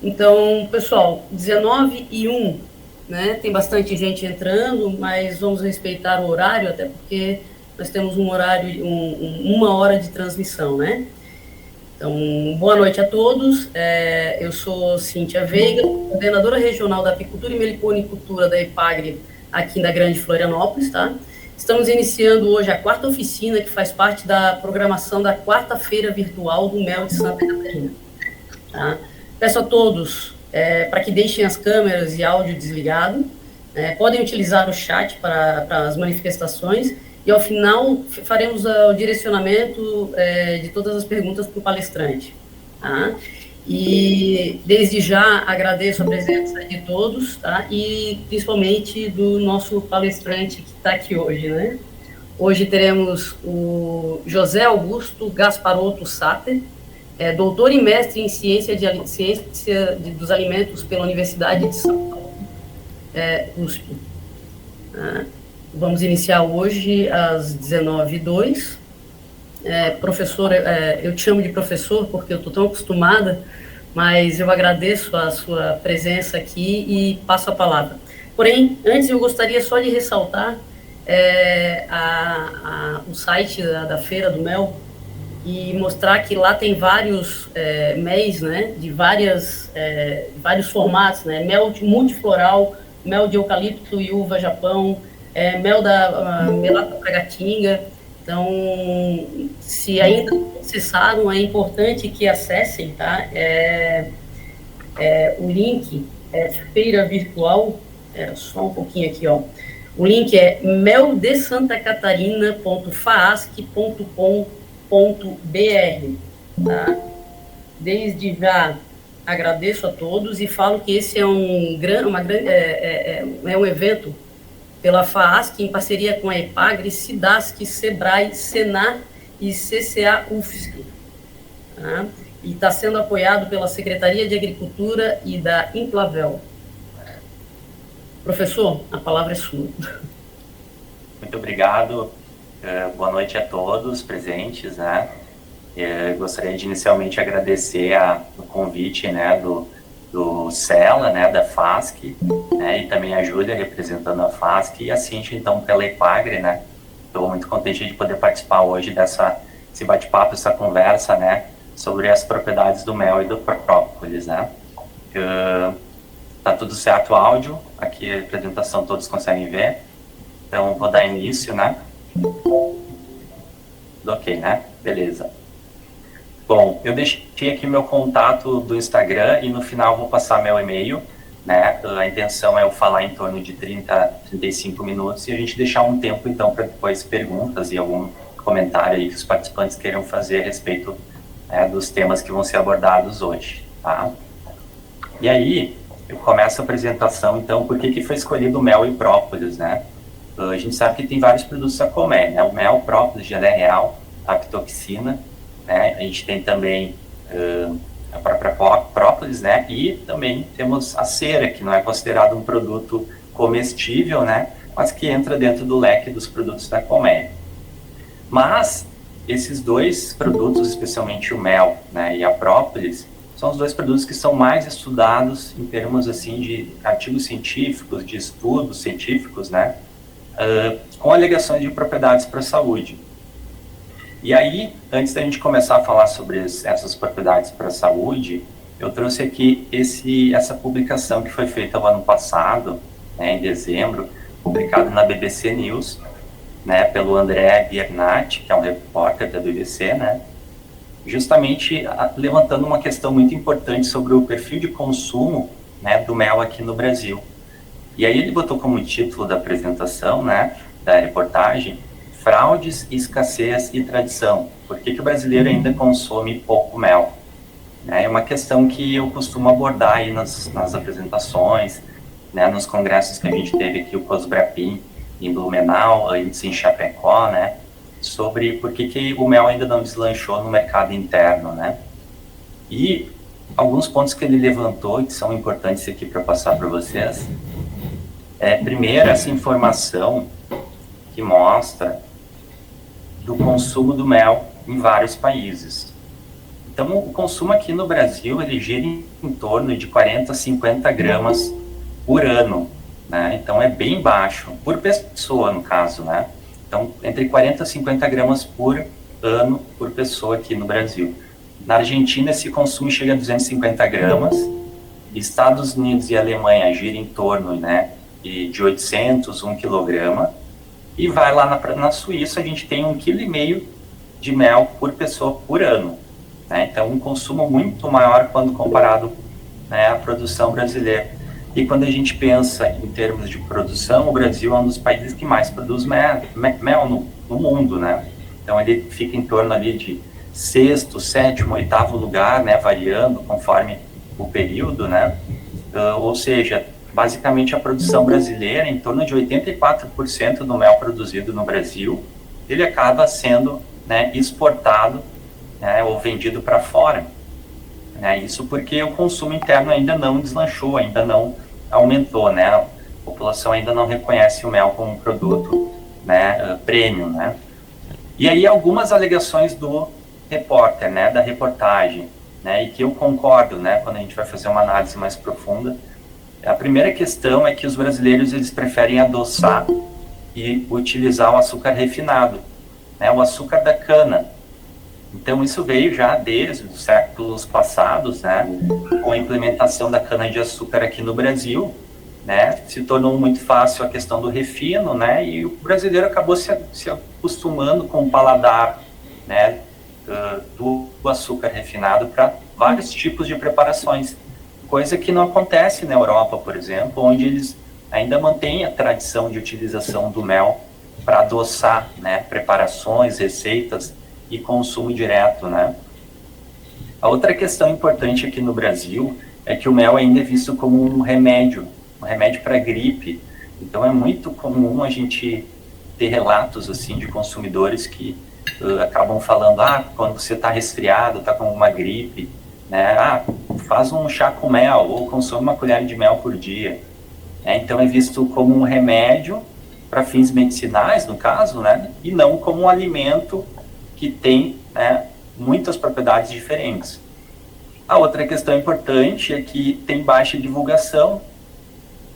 Então, pessoal, 19h01, né? Tem bastante gente entrando, mas vamos respeitar o horário, até porque nós temos um horário, uma hora de transmissão, né? Então, boa noite a todos. Eu sou Cíntia Veiga, coordenadora regional da Apicultura e Meliponicultura da EPAGRE, aqui da Grande Florianópolis, tá? Estamos iniciando hoje a quarta oficina, que faz parte da programação da quarta-feira virtual do Mel de Santa Catarina. Tá? Peço a todos para que deixem as câmeras e áudio desligado, podem utilizar o chat para as manifestações, e ao final faremos o direcionamento de todas as perguntas para o palestrante. Tá? E desde já agradeço a presença de todos, tá? E principalmente do nosso palestrante que está aqui hoje, né? Hoje teremos o José Augusto Gasparotto Satter, doutor e mestre em ciência dos alimentos pela Universidade de São Paulo, USP. Vamos iniciar hoje às 19h02. Professor, eu te chamo de professor porque eu estou tão acostumada, mas eu agradeço a sua presença aqui e passo a palavra. Porém, antes eu gostaria só de ressaltar o site da Feira do Mel e mostrar que lá tem vários MEIs, né, de vários formatos, né, mel multifloral, mel de eucalipto e uva Japão, mel da Melata Praguatinga. Então, se ainda não acessaram, é importante que acessem, tá? O link feira virtual, só um pouquinho aqui, ó. O link é meldesantacatarina.faasc.com.br, tá? Desde já agradeço a todos e falo que esse é um evento pela FAASC, em parceria com a EPAGRE, SIDASC, SEBRAE, SENAR e CCA-UFSC. Tá? E está sendo apoiado pela Secretaria de Agricultura e da Implavel. Professor, a palavra é sua. Muito obrigado. Boa noite a todos presentes, né? Gostaria de inicialmente agradecer o convite, né, do CELA, né, da FASC, né, e também a Júlia representando a FASC e a Cíntia, então, pela EPAGRE, né. Estou muito contente de poder participar hoje desse bate-papo, essa conversa, né, sobre as propriedades do mel e do própolis, né. Tá tudo certo o áudio, aqui a apresentação todos conseguem ver, então vou dar início, né. Ok, né, beleza. Bom, eu deixei aqui meu contato do Instagram e no final vou passar meu e-mail, né? A intenção é eu falar em torno de 35 minutos e a gente deixar um tempo, então, para depois perguntas e algum comentário aí que os participantes queiram fazer a respeito dos temas que vão ser abordados hoje, tá? E aí, eu começo a apresentação, então, por que foi escolhido o mel e própolis, né? A gente sabe que tem vários produtos a comer, né? O mel, própolis, gelé real, apitoxina, né? A gente tem também a própria própolis, né? E também temos a cera, que não é considerado um produto comestível, né? Mas que entra dentro do leque dos produtos da colmeia. Mas esses dois produtos, especialmente o mel, né, e a própolis, são os dois produtos que são mais estudados em termos assim de artigos científicos, de estudos científicos, né? Com alegações de propriedades para a saúde. E aí, antes da gente começar a falar sobre essas propriedades para a saúde, eu trouxe aqui essa publicação que foi feita no ano passado, né, em dezembro, publicada na BBC News, né, pelo André Biernat, que é um repórter da BBC, né, justamente levantando uma questão muito importante sobre o perfil de consumo, né, do mel aqui no Brasil. E aí ele botou como título da apresentação, né, da reportagem, fraudes, escassez e tradição. Por que o brasileiro ainda consome pouco mel? É uma questão que eu costumo abordar aí nas apresentações, né, nos congressos que a gente teve aqui, o COSBRAPIM em Blumenau, antes em Chapecó, né, sobre por que o mel ainda não deslanchou no mercado interno, né. E alguns pontos que ele levantou e que são importantes aqui para passar para vocês. Primeiro, essa informação que mostra do consumo do mel em vários países. Então, o consumo aqui no Brasil, ele gira em torno de 40 a 50 gramas por ano, né? Então, é bem baixo, por pessoa, no caso, né? Então, entre 40 a 50 gramas por ano por pessoa aqui no Brasil. Na Argentina, esse consumo chega a 250 gramas. Estados Unidos e Alemanha gira em torno, né, de 800, 1 quilograma. E vai lá na Suíça, a gente tem 1,5 kg de mel por pessoa por ano. Né? Então, um consumo muito maior quando comparado, né, à produção brasileira. E quando a gente pensa em termos de produção, o Brasil é um dos países que mais produz mel no mundo, né? Então, ele fica em torno ali de 6º, 7º, 8º lugar, né, variando conforme o período, né? Ou seja, basicamente a produção brasileira, em torno de 84% do mel produzido no Brasil, ele acaba sendo, né, exportado, né, ou vendido para fora. Né? Isso porque o consumo interno ainda não deslanchou, ainda não aumentou, né? A população ainda não reconhece o mel como um produto, né, premium, né? E aí algumas alegações do repórter, né, da reportagem, né, e que eu concordo, né, quando a gente vai fazer uma análise mais profunda. A primeira questão é que os brasileiros, eles preferem adoçar e utilizar o açúcar refinado, né, o açúcar da cana. Então, isso veio já desde os séculos passados, né, com a implementação da cana-de-açúcar aqui no Brasil, né, se tornou muito fácil a questão do refino, né, e o brasileiro acabou se acostumando com o paladar, né, do açúcar refinado para vários tipos de preparações, coisa que não acontece na Europa, por exemplo, onde eles ainda mantêm a tradição de utilização do mel para adoçar, né, preparações, receitas e consumo direto, né. A outra questão importante aqui no Brasil é que o mel ainda é visto como um remédio para gripe. Então é muito comum a gente ter relatos assim de consumidores que acabam falando, quando você está resfriado, está com uma gripe, né, faz um chá com mel ou consome uma colher de mel por dia. Então é visto como um remédio para fins medicinais, no caso, né, e não como um alimento que tem, né, muitas propriedades diferentes. A outra questão importante é que tem baixa divulgação,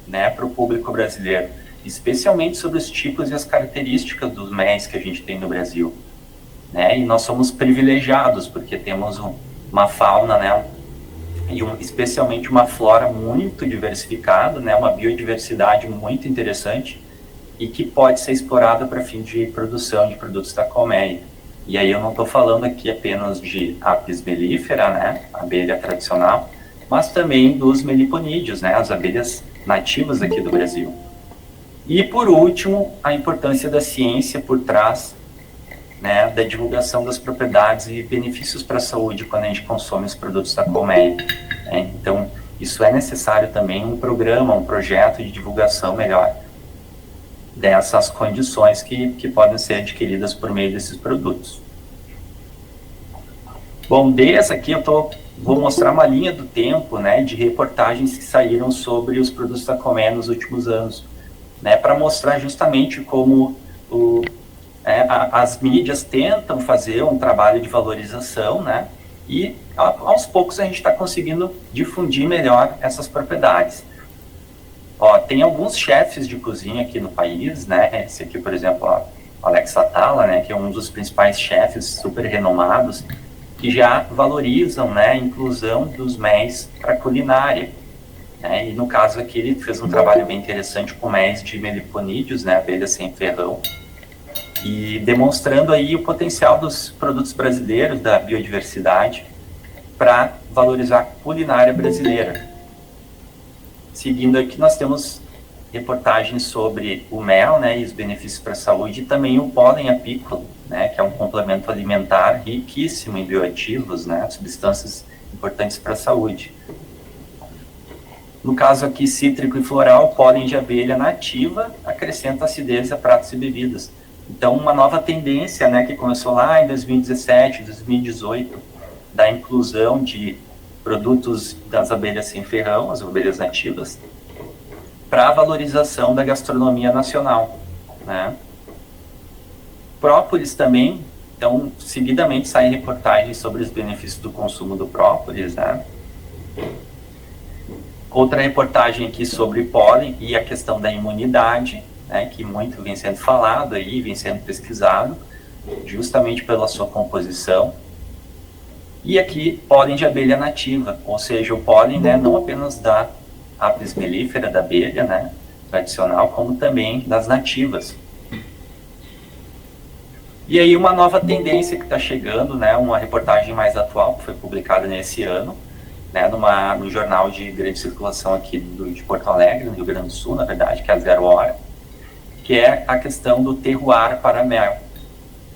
né, para o público brasileiro, especialmente sobre os tipos e as características dos méis que a gente tem no Brasil. Né, e nós somos privilegiados, porque temos uma fauna, né, e especialmente uma flora muito diversificada, né, uma biodiversidade muito interessante, e que pode ser explorada para fim de produção de produtos da colmeia. E aí eu não estou falando aqui apenas de Apis mellifera, né, abelha tradicional, mas também dos meliponídeos, né, as abelhas nativas aqui do Brasil. E por último, a importância da ciência por trás, né, da divulgação das propriedades e benefícios para a saúde quando a gente consome os produtos da colmeia. Né? Então, isso é necessário também um programa, um projeto de divulgação melhor dessas condições que podem ser adquiridas por meio desses produtos. Bom, dessa aqui vou mostrar uma linha do tempo, né, de reportagens que saíram sobre os produtos da colmeia nos últimos anos, né, para mostrar justamente como as mídias tentam fazer um trabalho de valorização, né, e aos poucos a gente está conseguindo difundir melhor essas propriedades. Tem alguns chefes de cozinha aqui no país, né, esse aqui, por exemplo, Alex Atala, né, que é um dos principais chefes super renomados, que já valorizam, né, a inclusão dos méis para culinária. Né, e no caso aqui ele fez um trabalho bem interessante com méis de meliponídeos, né, abelhas sem ferrão, e demonstrando aí o potencial dos produtos brasileiros, da biodiversidade, para valorizar a culinária brasileira. Seguindo aqui, nós temos reportagens sobre o mel, né, e os benefícios para a saúde, e também o pólen apícola, né, que é um complemento alimentar riquíssimo em bioativos, né, substâncias importantes para a saúde. No caso aqui, cítrico e floral, pólen de abelha nativa acrescenta acidez a pratos e bebidas. Então, uma nova tendência, né, que começou lá em 2017, 2018, da inclusão de produtos das abelhas sem ferrão, as abelhas nativas, para a valorização da gastronomia nacional. Né? Própolis também Então, seguidamente saem reportagens sobre os benefícios do consumo do própolis, né? Outra reportagem aqui sobre pólen e a questão da imunidade, né, que muito vem sendo falado aí, vem sendo pesquisado, justamente pela sua composição. E aqui, pólen de abelha nativa, ou seja, o pólen, né, não apenas da apis mellifera, da abelha, né, tradicional, como também das nativas. E aí uma nova tendência que está chegando, né, uma reportagem mais atual, que foi publicada nesse ano, né, no jornal de grande circulação aqui de Porto Alegre, no Rio Grande do Sul, na verdade, que é a Zero Hora, que é a questão do terroir para mel,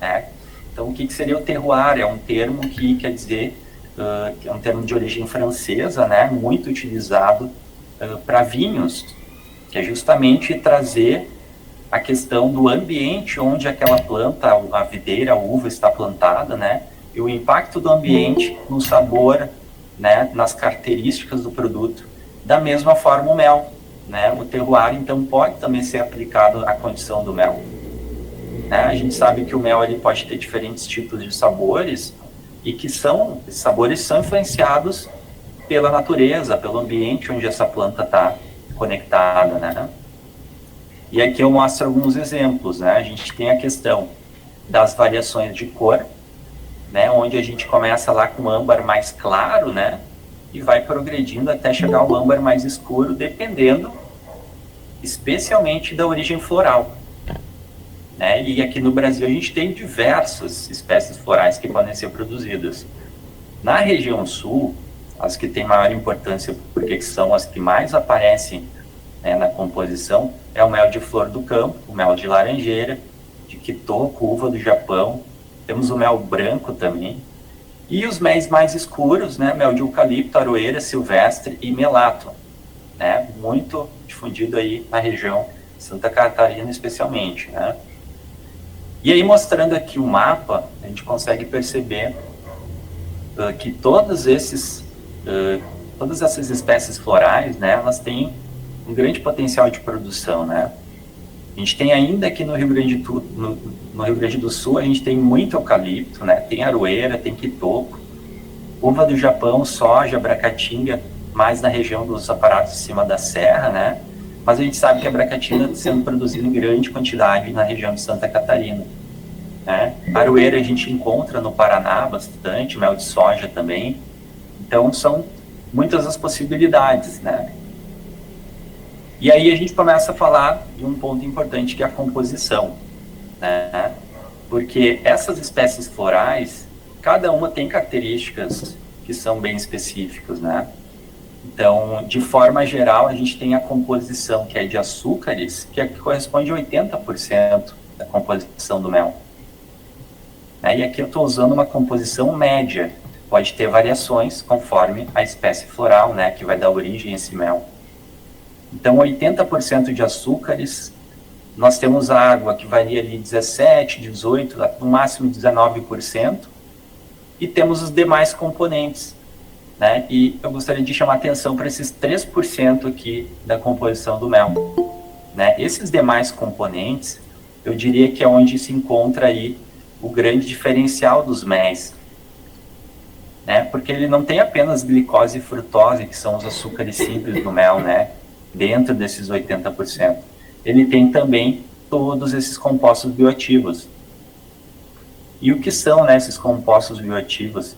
né? Então, o que seria o terroir? É um termo que quer dizer, é um termo de origem francesa, né, muito utilizado para vinhos, que é justamente trazer a questão do ambiente onde aquela planta, a videira, a uva está plantada, né, e o impacto do ambiente no sabor, né, nas características do produto. Da mesma forma o mel, né, o terroir, então, pode também ser aplicado à condição do mel. Né? A gente sabe que o mel ele pode ter diferentes tipos de sabores e que esses sabores são influenciados pela natureza, pelo ambiente onde essa planta está conectada, né? E aqui eu mostro alguns exemplos, né? A gente tem a questão das variações de cor, né, onde a gente começa lá com âmbar mais claro, né, e vai progredindo até chegar ao âmbar mais escuro, dependendo especialmente da origem floral. Né? E aqui no Brasil a gente tem diversas espécies florais que podem ser produzidas. Na região sul, as que têm maior importância, porque são as que mais aparecem, né, na composição, é o mel de flor do campo, o mel de laranjeira, de kitoko, uva do Japão. Temos o mel branco também. E os méis mais escuros, né, mel de eucalipto, aroeira, silvestre e melato, né, muito difundido aí na região Santa Catarina especialmente, né. E aí, mostrando aqui o mapa, a gente consegue perceber que todas essas espécies florais, né, elas têm um grande potencial de produção, né. A gente tem ainda aqui no Rio Grande do Sul, a gente tem muito eucalipto, né? Tem aroeira, tem kitoko, uva do Japão, soja, abracatinga, mais na região dos aparatos de cima da serra, né? Mas a gente sabe que a abracatinga está sendo produzida em grande quantidade na região de Santa Catarina, né? Aroeira a gente encontra no Paraná bastante, mel de soja também. Então são muitas as possibilidades, né? E aí a gente começa a falar de um ponto importante, que é a composição, né? Porque essas espécies florais, cada uma tem características que são bem específicas, né? Então, de forma geral, a gente tem a composição, que é de açúcares, que corresponde a 80% da composição do mel. E aqui eu estou usando uma composição média, pode ter variações conforme a espécie floral, né, que vai dar origem a esse mel. Então, 80% de açúcares, nós temos a água que varia ali 17%, 18%, no máximo 19%, e temos os demais componentes, né? E eu gostaria de chamar a atenção para esses 3% aqui da composição do mel, né? Esses demais componentes, eu diria que é onde se encontra aí o grande diferencial dos méis, né? Porque ele não tem apenas glicose e frutose, que são os açúcares simples do mel, né? Dentro desses 80%. Ele tem também todos esses compostos bioativos. E o que são, né, esses compostos bioativos?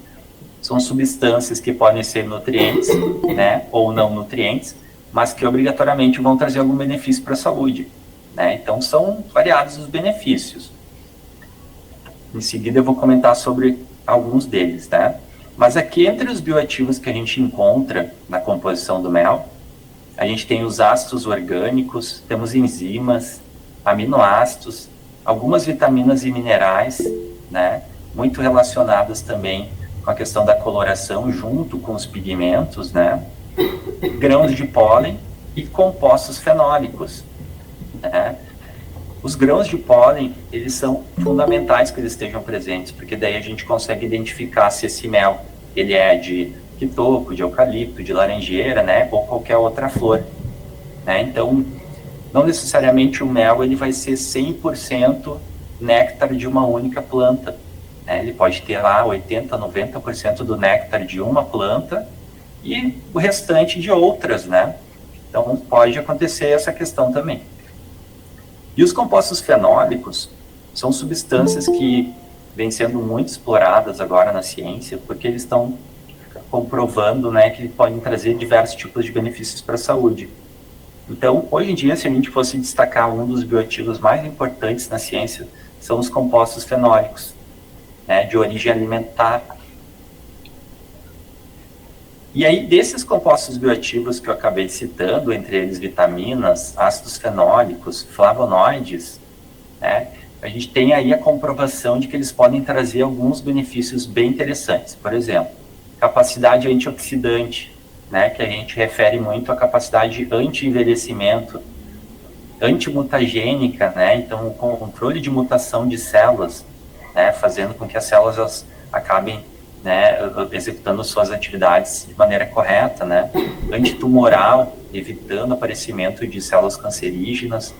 São substâncias que podem ser nutrientes, né, ou não nutrientes, mas que obrigatoriamente vão trazer algum benefício para a saúde, né? Então são variados os benefícios. Em seguida eu vou comentar sobre alguns deles, né? Mas aqui, entre os bioativos que a gente encontra na composição do mel, a gente tem os ácidos orgânicos, temos enzimas, aminoácidos, algumas vitaminas e minerais, né, muito relacionadas também com a questão da coloração junto com os pigmentos, né, grãos de pólen e compostos fenólicos, né. Os grãos de pólen, eles são fundamentais que eles estejam presentes, porque daí a gente consegue identificar se esse mel ele é de kitoko, de eucalipto, de laranjeira, né, ou qualquer outra flor, né? Então, não necessariamente o mel ele vai ser 100% néctar de uma única planta, né? Ele pode ter lá 80%, 90% do néctar de uma planta e o restante de outras, né? Então, pode acontecer essa questão também. E os compostos fenólicos são substâncias que vêm sendo muito exploradas agora na ciência, porque eles estão comprovando, né, que podem trazer diversos tipos de benefícios para a saúde. Então, hoje em dia, se a gente fosse destacar um dos bioativos mais importantes na ciência, são os compostos fenólicos, né, de origem alimentar. E aí, desses compostos bioativos que eu acabei citando, entre eles vitaminas, ácidos fenólicos, flavonoides, né, a gente tem aí a comprovação de que eles podem trazer alguns benefícios bem interessantes. Por exemplo, capacidade antioxidante, né, que a gente refere muito à capacidade anti-envelhecimento, antimutagênica, né, então o controle de mutação de células, né, fazendo com que as células elas acabem, né, executando suas atividades de maneira correta, né, antitumoral, evitando o aparecimento de células cancerígenas,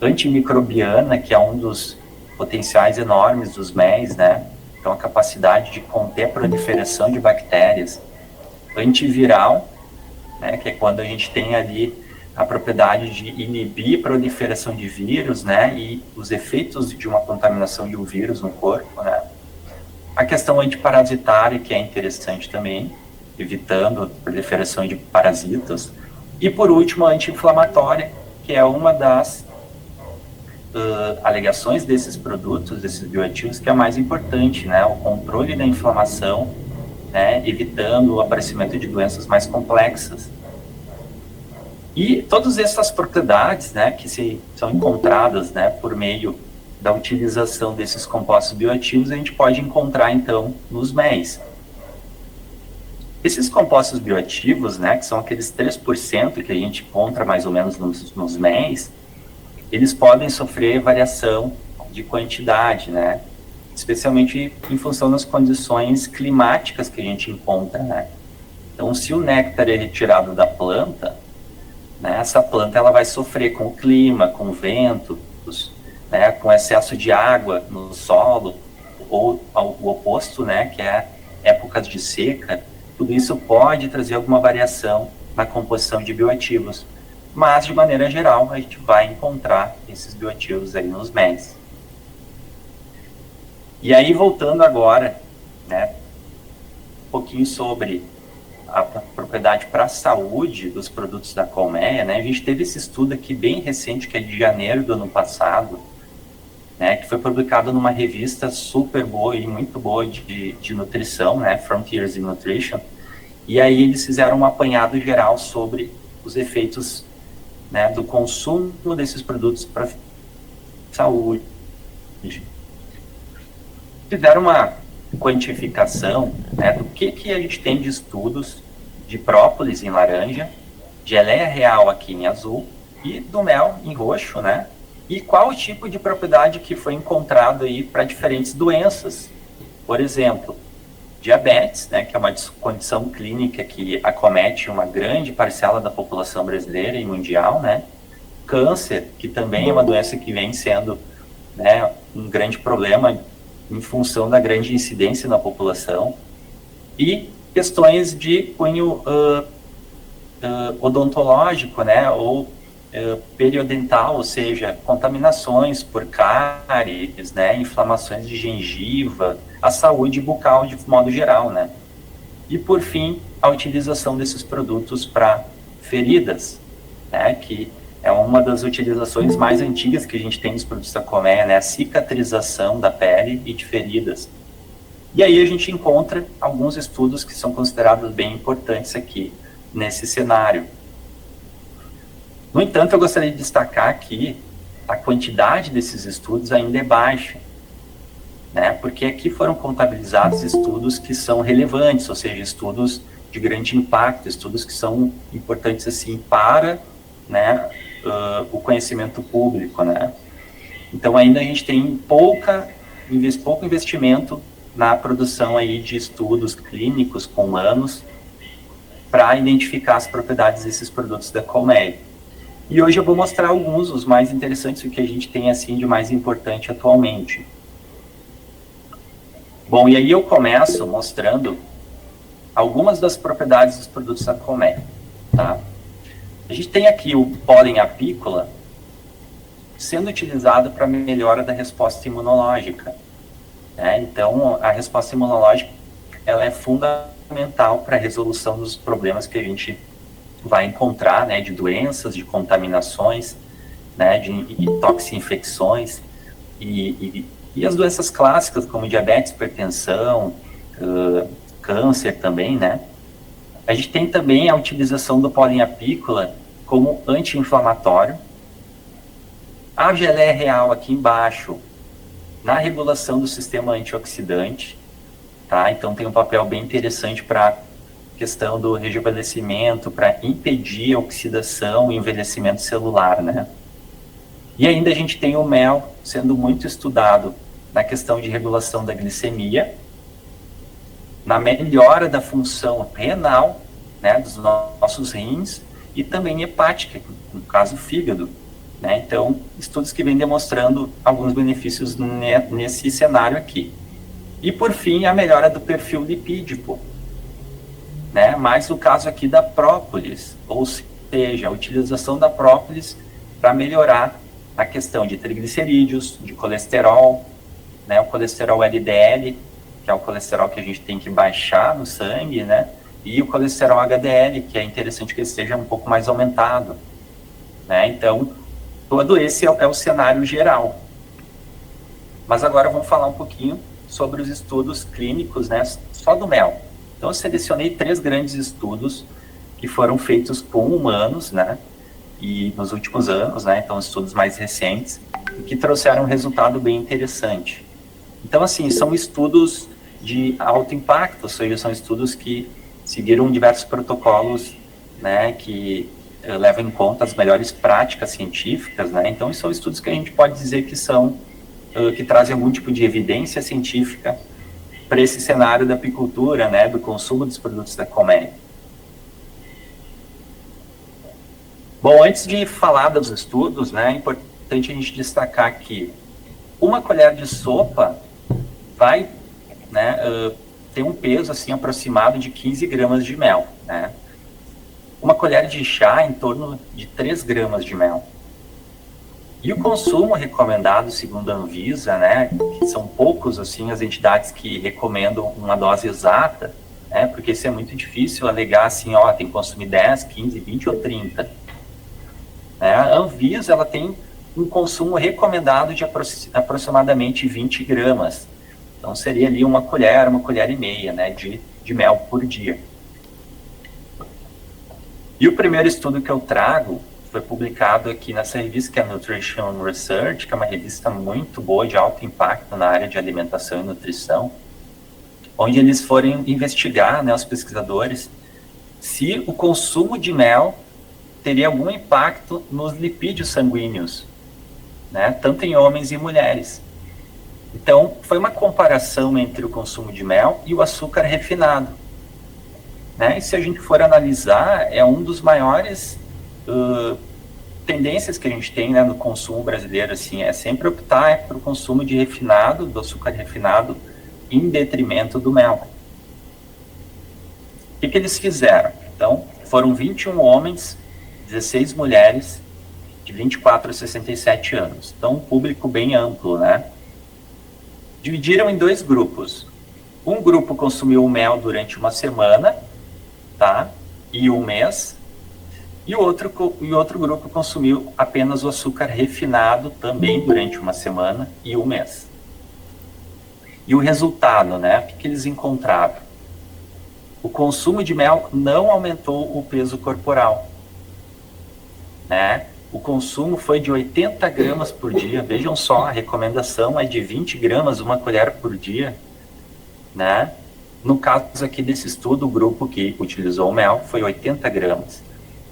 antimicrobiana, que é um dos potenciais enormes dos MEIs, né, então a capacidade de conter a proliferação de bactérias, antiviral, né, que é quando a gente tem ali a propriedade de inibir a proliferação de vírus, né, e os efeitos de uma contaminação de um vírus no corpo, né. A questão antiparasitária, que é interessante também, evitando a proliferação de parasitas. E, por último, a anti-inflamatória, que é uma das alegações desses produtos, desses bioativos, que é a mais importante, né? O controle da inflamação, né? Evitando o aparecimento de doenças mais complexas. E todas essas propriedades, né? Que são encontradas, né? Por meio da utilização desses compostos bioativos, a gente pode encontrar, então, nos MEIs. Esses compostos bioativos, né, que são aqueles 3% que a gente encontra mais ou menos nos MEIs, eles podem sofrer variação de quantidade, né, especialmente em função das condições climáticas que a gente encontra, né. Então, se o néctar é retirado da planta, né, essa planta ela vai sofrer com o clima, com o vento, né, com excesso de água no solo, ou o oposto, né, que é épocas de seca. Tudo isso pode trazer alguma variação na composição de bioativos, mas, de maneira geral, a gente vai encontrar esses bioativos aí nos MEIs. E aí, voltando agora, né, um pouquinho sobre a propriedade para a saúde dos produtos da colmeia, né, a gente teve esse estudo aqui bem recente, que é de janeiro do ano passado, né, que foi publicado numa revista super boa e muito boa de nutrição, né, Frontiers in Nutrition, e aí eles fizeram um apanhado geral sobre os efeitos, né, do consumo desses produtos para a saúde. Fizeram uma quantificação, né, do que a gente tem de estudos de própolis em laranja, geleia real aqui em azul e do mel em roxo, né, e qual o tipo de propriedade que foi encontrado aí para diferentes doenças. Por exemplo, diabetes, né, que é uma condição clínica que acomete uma grande parcela da população brasileira e mundial, né, câncer, que também é uma doença que vem sendo, né, um grande problema em função da grande incidência na população, e questões de cunho odontológico, né, ou periodental, ou seja, contaminações por cáries, né, inflamações de gengiva, a saúde bucal de modo geral, né. E, por fim, a utilização desses produtos para feridas, né, que é uma das utilizações mais antigas que a gente tem nos produtos da colmeia, né, a cicatrização da pele e de feridas. E aí a gente encontra alguns estudos que são considerados bem importantes aqui nesse cenário. No entanto, eu gostaria de destacar que a quantidade desses estudos ainda é baixa, né? Porque aqui foram contabilizados estudos que são relevantes, ou seja, estudos de grande impacto, estudos que são importantes assim para, né, o conhecimento público, né? Então ainda a gente tem pouco investimento na produção aí de estudos clínicos com humanos para identificar as propriedades desses produtos da colmeia. E hoje eu vou mostrar alguns, os mais interessantes, o que a gente tem assim de mais importante atualmente. Bom, e aí eu começo mostrando algumas das propriedades dos produtos da colmeia, tá? A gente tem aqui o pólen apícola sendo utilizado para melhora da resposta imunológica, né? Então, a resposta imunológica ela é fundamental para a resolução dos problemas que a gente vai encontrar, né, de doenças, de contaminações, né, de toxinfecções e as doenças clássicas como diabetes, hipertensão, câncer também, né? A gente tem também a utilização do pólen apícola como anti-inflamatório. A geleia real aqui embaixo, na regulação do sistema antioxidante, tá? Então tem um papel bem interessante para questão do rejuvenescimento, para impedir a oxidação e envelhecimento celular, né? E ainda a gente tem o mel sendo muito estudado na questão de regulação da glicemia, na melhora da função renal, né, dos nossos rins, e também hepática, no caso fígado, né? Então, estudos que vêm demonstrando alguns benefícios nesse cenário aqui. E, por fim, a melhora do perfil lipídico, né? Mais o caso aqui da própolis, ou seja, a utilização da própolis para melhorar a questão de triglicerídeos, de colesterol, né? O colesterol LDL, que é o colesterol que a gente tem que baixar no sangue, né? E o colesterol HDL, que é interessante que ele esteja um pouco mais aumentado, né? Então, todo esse é o cenário geral. Mas agora vamos falar um pouquinho sobre os estudos clínicos, né? Só do mel. Então, eu selecionei 3 grandes estudos que foram feitos com humanos, né? E nos últimos anos, né? Então, estudos mais recentes, que trouxeram um resultado bem interessante. Então, assim, são estudos de alto impacto, ou seja, são estudos que seguiram diversos protocolos, né, que levam em conta as melhores práticas científicas, né? Então, são estudos que a gente pode dizer que são, que trazem algum tipo de evidência científica para esse cenário da apicultura, né, do consumo dos produtos da colmeia. Bom, antes de falar dos estudos, né, é importante a gente destacar que uma colher de sopa vai, né, ter um peso assim aproximado de 15 gramas de mel, né? Uma colher de chá em torno de 3 gramas de mel. E o consumo recomendado, segundo a Anvisa, né, que são poucos assim as entidades que recomendam uma dose exata, né, porque isso é muito difícil alegar assim, ó, tem que consumir 10, 15, 20 ou 30. A Anvisa, ela tem um consumo recomendado de aproximadamente 20 gramas. Então, seria ali uma colher e meia, né, de mel por dia. E o primeiro estudo que eu trago foi publicado aqui nessa revista, que é a Nutrition Research, que é uma revista muito boa, de alto impacto na área de alimentação e nutrição, onde eles foram investigar, né, os pesquisadores, se o consumo de mel teria algum impacto nos lipídios sanguíneos, né, tanto em homens e mulheres. Então, foi uma comparação entre o consumo de mel e o açúcar refinado, né? E se a gente for analisar, é um dos maiores tendências que a gente tem, né, no consumo brasileiro, assim, é sempre optar para o consumo de refinado, do açúcar refinado, em detrimento do mel. O que eles fizeram? Então, foram 21 homens, 16 mulheres, de 24 a 67 anos. Então, um público bem amplo, né? Dividiram em 2 grupos. Um grupo consumiu o mel durante uma semana, tá? E um mês. E o outro grupo consumiu apenas o açúcar refinado também durante uma semana e um mês. E o resultado, né? O que eles encontraram? O consumo de mel não aumentou o peso corporal, né? O consumo foi de 80 gramas por dia. Vejam só, a recomendação é de 20 gramas, uma colher por dia, né? No caso aqui desse estudo, o grupo que utilizou o mel foi 80 gramas.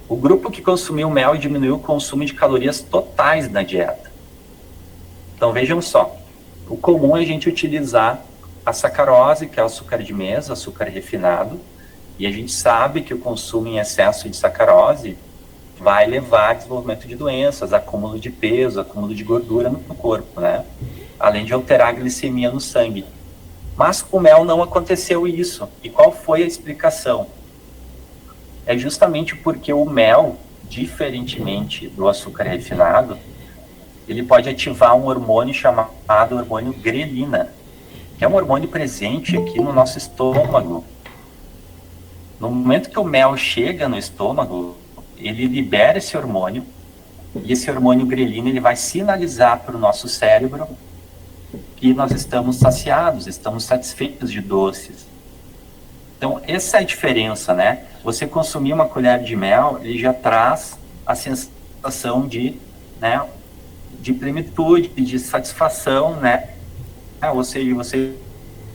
O grupo que consumiu mel diminuiu o consumo de calorias totais na dieta. Então vejam só, o comum é a gente utilizar a sacarose, que é o açúcar de mesa, açúcar refinado, e a gente sabe que o consumo em excesso de sacarose vai levar a desenvolvimento de doenças, acúmulo de peso, acúmulo de gordura no corpo, né? Além de alterar a glicemia no sangue. Mas com o mel não aconteceu isso. E qual foi a explicação? É justamente porque o mel, diferentemente do açúcar refinado, ele pode ativar um hormônio chamado hormônio grelina, que é um hormônio presente aqui no nosso estômago. No momento que o mel chega no estômago, ele libera esse hormônio, e esse hormônio grelina ele vai sinalizar para o nosso cérebro que nós estamos saciados, estamos satisfeitos de doces. Então, essa é a diferença, né? Você consumir uma colher de mel, ele já traz a sensação de, né, de plenitude, de satisfação, né? Ou seja, você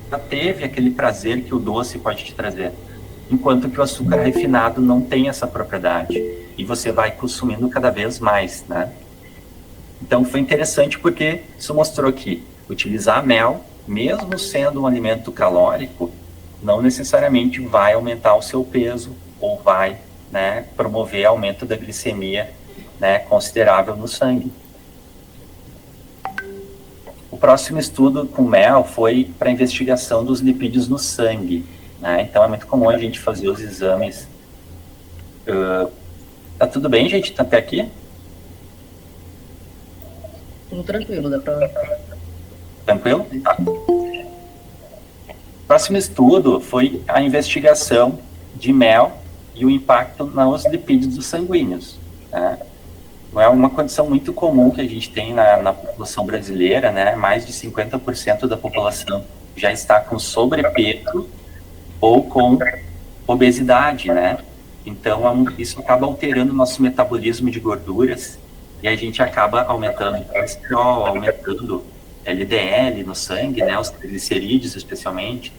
já teve aquele prazer que o doce pode te trazer. Enquanto que o açúcar refinado não tem essa propriedade. E você vai consumindo cada vez mais, né? Então, foi interessante porque isso mostrou que utilizar mel, mesmo sendo um alimento calórico, não necessariamente vai aumentar o seu peso ou vai, né, promover aumento da glicemia, né, considerável no sangue. O próximo estudo com mel foi para investigação dos lipídios no sangue, né? Então é muito comum a gente fazer os exames. Tá tudo bem, gente? Tá até aqui? Tudo tranquilo, dá pra... Tranquilo? Tá. O próximo estudo foi a investigação de mel e o impacto nos lipídios sanguíneos, né? Não é uma condição muito comum que a gente tem na população brasileira, né? Mais de 50% da população já está com sobrepeso ou com obesidade, né? Então, isso acaba alterando o nosso metabolismo de gorduras e a gente acaba aumentando o colesterol, aumentando LDL no sangue, né? Os triglicerídeos, especialmente.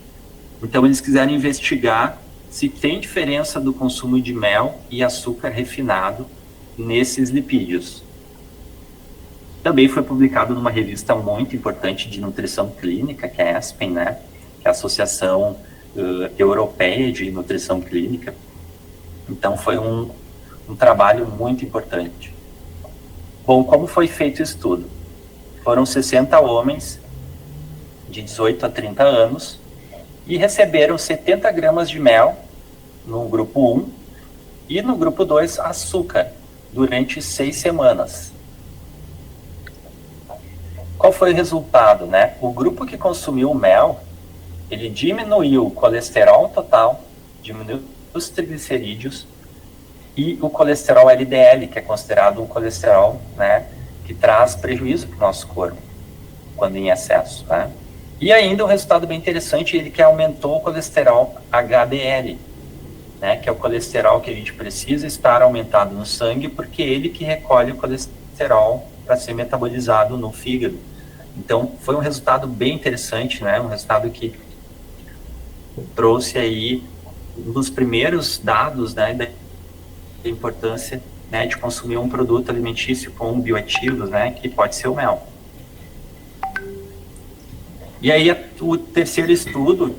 Então, eles quiseram investigar se tem diferença do consumo de mel e açúcar refinado nesses lipídios. Também foi publicado numa revista muito importante de nutrição clínica, que é a ASPEN, né? Que é a Associação Europeia de Nutrição Clínica. Então, foi um trabalho muito importante. Bom, como foi feito o estudo? Foram 60 homens de 18 a 30 anos e receberam 70 gramas de mel no grupo 1 e no grupo 2 açúcar durante 6 semanas. Qual foi o resultado, né? O grupo que consumiu o mel, ele diminuiu o colesterol total, diminuiu os triglicerídeos e o colesterol LDL, que é considerado um colesterol, né, que traz prejuízo para o nosso corpo quando em excesso, né? E ainda um resultado bem interessante, ele que aumentou o colesterol HDL, né, que é o colesterol que a gente precisa estar aumentado no sangue, porque ele que recolhe o colesterol para ser metabolizado no fígado. Então, foi um resultado bem interessante, né, um resultado que trouxe aí um dos primeiros dados, né, da importância, né, de consumir um produto alimentício com bioativos, né, que pode ser o mel. E aí, o terceiro estudo,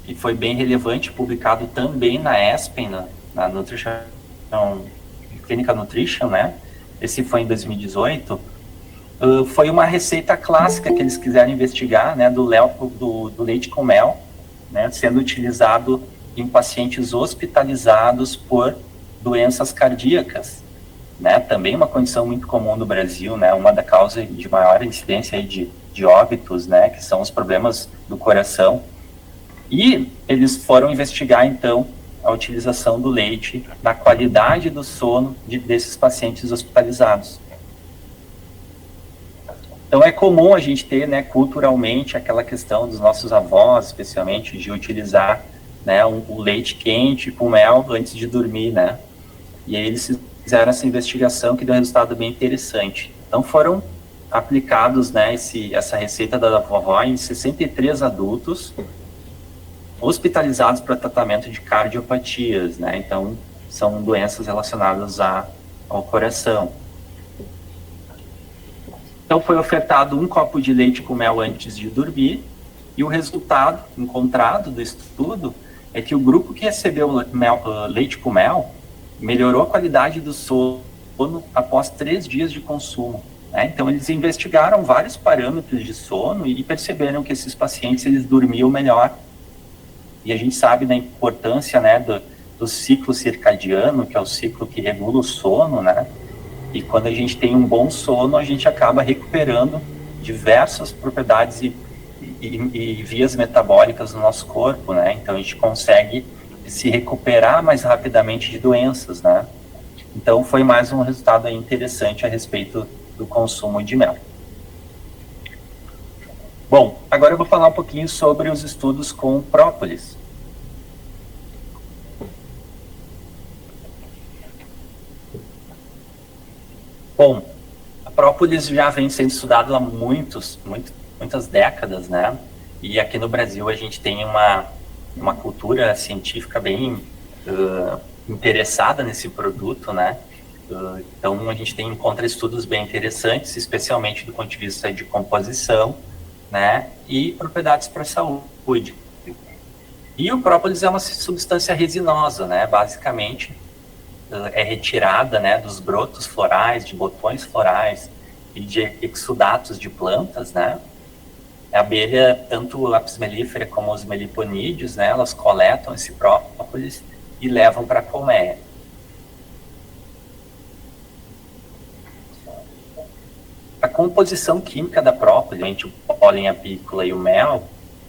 que foi bem relevante, publicado também na ASPEN, na Nutrition, Clinical Nutrition, né? Esse foi em 2018. Foi uma receita clássica que eles quiseram investigar, né? Do leite com mel, né? Sendo utilizado em pacientes hospitalizados por doenças cardíacas, né? Também uma condição muito comum no Brasil, né? Uma da causa de maior incidência aí de óbitos, né? Que são os problemas do coração. E eles foram investigar, então, a utilização do leite na qualidade do sono desses pacientes hospitalizados. Então, é comum a gente ter, né, culturalmente, aquela questão dos nossos avós, especialmente, de utilizar, né, o leite quente com mel antes de dormir, né? E aí eles fizeram essa investigação que deu um resultado bem interessante. Então, foram aplicados, né, essa receita da vovó em 63 adultos, hospitalizados para tratamento de cardiopatias, né? Então, são doenças relacionadas ao coração. Então, foi ofertado um copo de leite com mel antes de dormir, e o resultado encontrado do estudo é que o grupo que recebeu leite com mel melhorou a qualidade do sono após 3 dias de consumo. né? Então, eles investigaram vários parâmetros de sono e perceberam que esses pacientes, eles dormiam melhor. E a gente sabe da importância, né, do ciclo circadiano, que é o ciclo que regula o sono, né? E quando a gente tem um bom sono, a gente acaba recuperando diversas propriedades e vias metabólicas no nosso corpo, né? Então, a gente consegue se recuperar mais rapidamente de doenças, né? Então, foi mais um resultado aí interessante a respeito do consumo de mel. Bom, agora eu vou falar um pouquinho sobre os estudos com própolis. Bom, a própolis já vem sendo estudada há muitas décadas, né? E aqui no Brasil a gente tem uma cultura científica bem interessada nesse produto, né? Então a gente encontra estudos bem interessantes, especialmente do ponto de vista de composição, né? E propriedades para a saúde. E o própolis é uma substância resinosa, né? Basicamente é retirada, né, dos brotos florais, de botões florais e de exudatos de plantas, né? A abelha, tanto a apis mellifera como os meliponídeos, né, elas coletam esse própolis e levam para a colmeia. A composição química da própolis, entre o pólen apícola e o mel,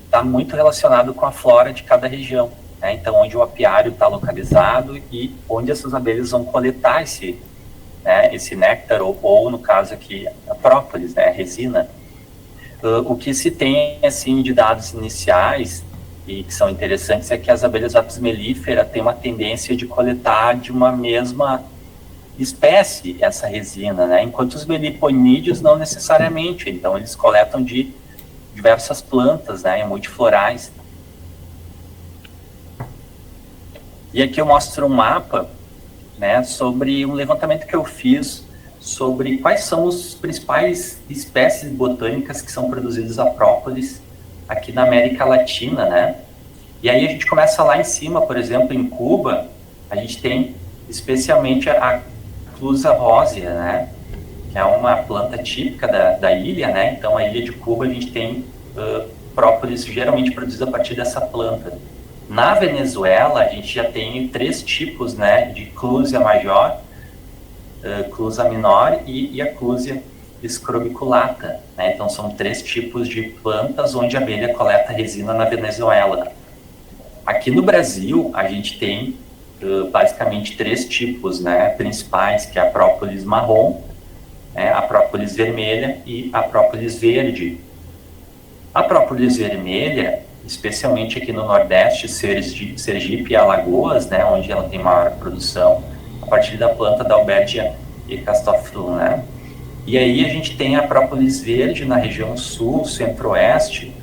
está muito relacionado com a flora de cada região, né? Então, onde o apiário está localizado e onde essas abelhas vão coletar esse néctar, ou no caso aqui, a própolis, né, a resina. O que se tem, assim, de dados iniciais, e que são interessantes, é que as abelhas apis mellifera têm uma tendência de coletar de uma mesma espécie essa resina, né? Enquanto os meliponídeos não necessariamente. Então, eles coletam de diversas plantas, né, multiflorais. E aqui eu mostro um mapa, né, sobre um levantamento que eu fiz sobre quais são as principais espécies botânicas que são produzidas a própolis aqui na América Latina, né? E aí a gente começa lá em cima, por exemplo, em Cuba, a gente tem especialmente a Clusa rosea, né? Que é uma planta típica da ilha, né? Então, a ilha de Cuba, a gente tem própolis geralmente produzida a partir dessa planta. Na Venezuela, a gente já tem 3 tipos, né, de Clusia major, Clusa minor e a Clusia scrobiculata, né? Então, são 3 tipos de plantas onde a abelha coleta resina na Venezuela. Aqui no Brasil, a gente tem basicamente 3 tipos, né, principais, que é a própolis marrom, a própolis vermelha e a própolis verde. A própolis vermelha, especialmente aqui no Nordeste, Sergipe e Alagoas, né, onde ela tem maior produção, a partir da planta da Albertia e Castophilum, né? E aí a gente tem a própolis verde na região sul, centro-oeste,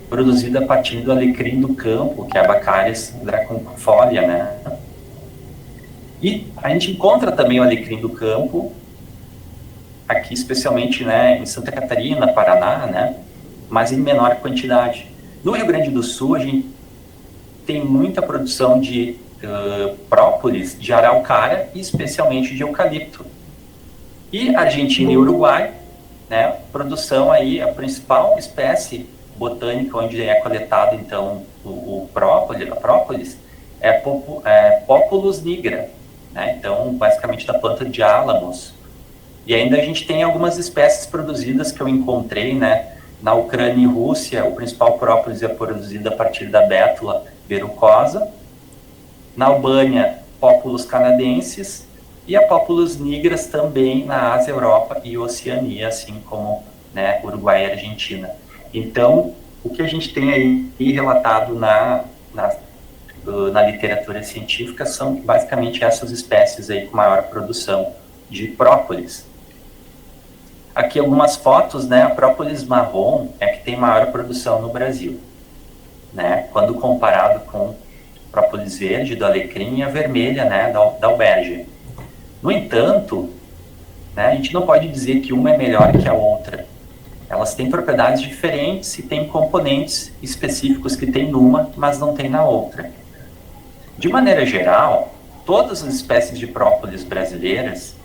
produzida a partir do alecrim do campo, que é a Baccharis dracuncufolia, né? E a gente encontra também o alecrim do campo, aqui especialmente, né, em Santa Catarina, Paraná, né, mas em menor quantidade. No Rio Grande do Sul, a gente tem muita produção de própolis, de araucária e especialmente de eucalipto. E Argentina e Uruguai, né, produção aí, a principal espécie botânica onde é coletado, então, a própolis, é Populus nigra, né, então, basicamente da planta de álamos. E ainda a gente tem algumas espécies produzidas que eu encontrei, né, na Ucrânia e Rússia, o principal própolis é produzido a partir da Bétula verrucosa. Na Albânia, Populus canadensis, e a Populus nigras também na Ásia, Europa e Oceania, assim como, né, Uruguai e Argentina. Então, o que a gente tem aí relatado na literatura científica são basicamente essas espécies aí com maior produção de própolis. Aqui algumas fotos, né, a própolis marrom é que tem maior produção no Brasil, né, quando comparado com própolis verde do alecrim e a vermelha, né, da alberge. No entanto, né, a gente não pode dizer que uma é melhor que a outra. Elas têm propriedades diferentes e têm componentes específicos que tem numa, mas não tem na outra. De maneira geral, todas as espécies de própolis brasileiras,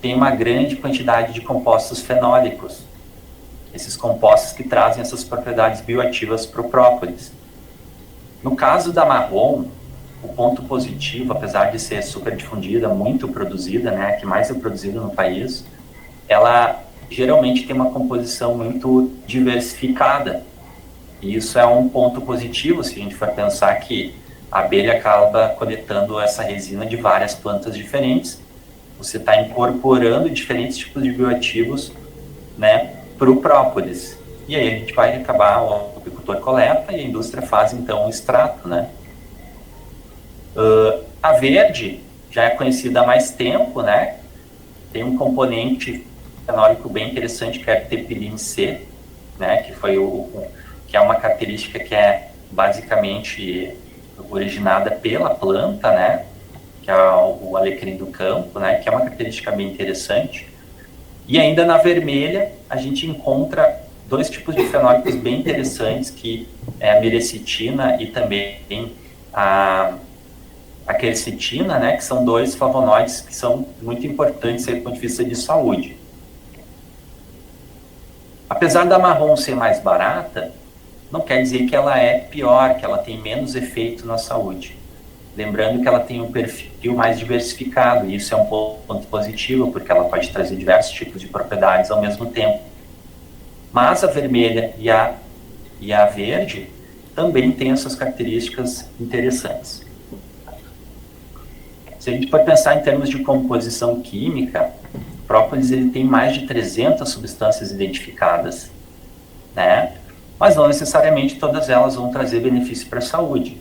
tem uma grande quantidade de compostos fenólicos, esses compostos que trazem essas propriedades bioativas para o própolis. No caso da marrom, o ponto positivo, apesar de ser super difundida, muito produzida, né, a que mais é produzida no país, ela geralmente tem uma composição muito diversificada. E isso é um ponto positivo, se a gente for pensar que a abelha acaba coletando essa resina de várias plantas diferentes. Você está incorporando diferentes tipos de bioativos, né, para o própolis. E aí a gente vai acabar, o apicultor coleta e a indústria faz, então, o extrato, né. A verde já é conhecida há mais tempo, né, tem um componente fenólico bem interessante, que é a terpilin C, né, que é uma característica que é basicamente originada pela planta, né, que é o alecrim do campo, né, que é uma característica bem interessante. E ainda na vermelha, a gente encontra dois tipos de fenólicos bem interessantes, que é a mirecetina e também a quercetina, né, que são dois flavonoides que são muito importantes do ponto de vista de saúde. Apesar da marrom ser mais barata, não quer dizer que ela é pior, que ela tem menos efeito na saúde. Lembrando que ela tem um perfil mais diversificado, e isso é um ponto positivo, porque ela pode trazer diversos tipos de propriedades ao mesmo tempo. Mas a vermelha e a verde também têm essas características interessantes. Se a gente for pensar em termos de composição química, o própolis ele tem mais de 300 substâncias identificadas, né? Mas não necessariamente todas elas vão trazer benefício para a saúde.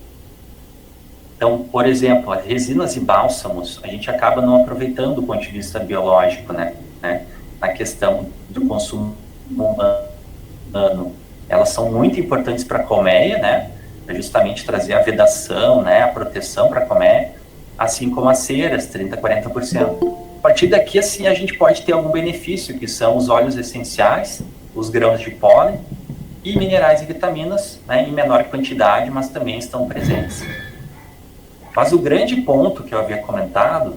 Então, por exemplo, as resinas e bálsamos, a gente acaba não aproveitando do ponto de vista biológico, né? Na questão do consumo humano. Elas são muito importantes para a colmeia, né? Para justamente trazer a vedação, né? A proteção para a colmeia, assim como as ceras, 30% a 40%. A partir daqui, assim, a gente pode ter algum benefício, que são os óleos essenciais, os grãos de pólen, e minerais e vitaminas, né, em menor quantidade, mas também estão presentes. Mas o grande ponto que eu havia comentado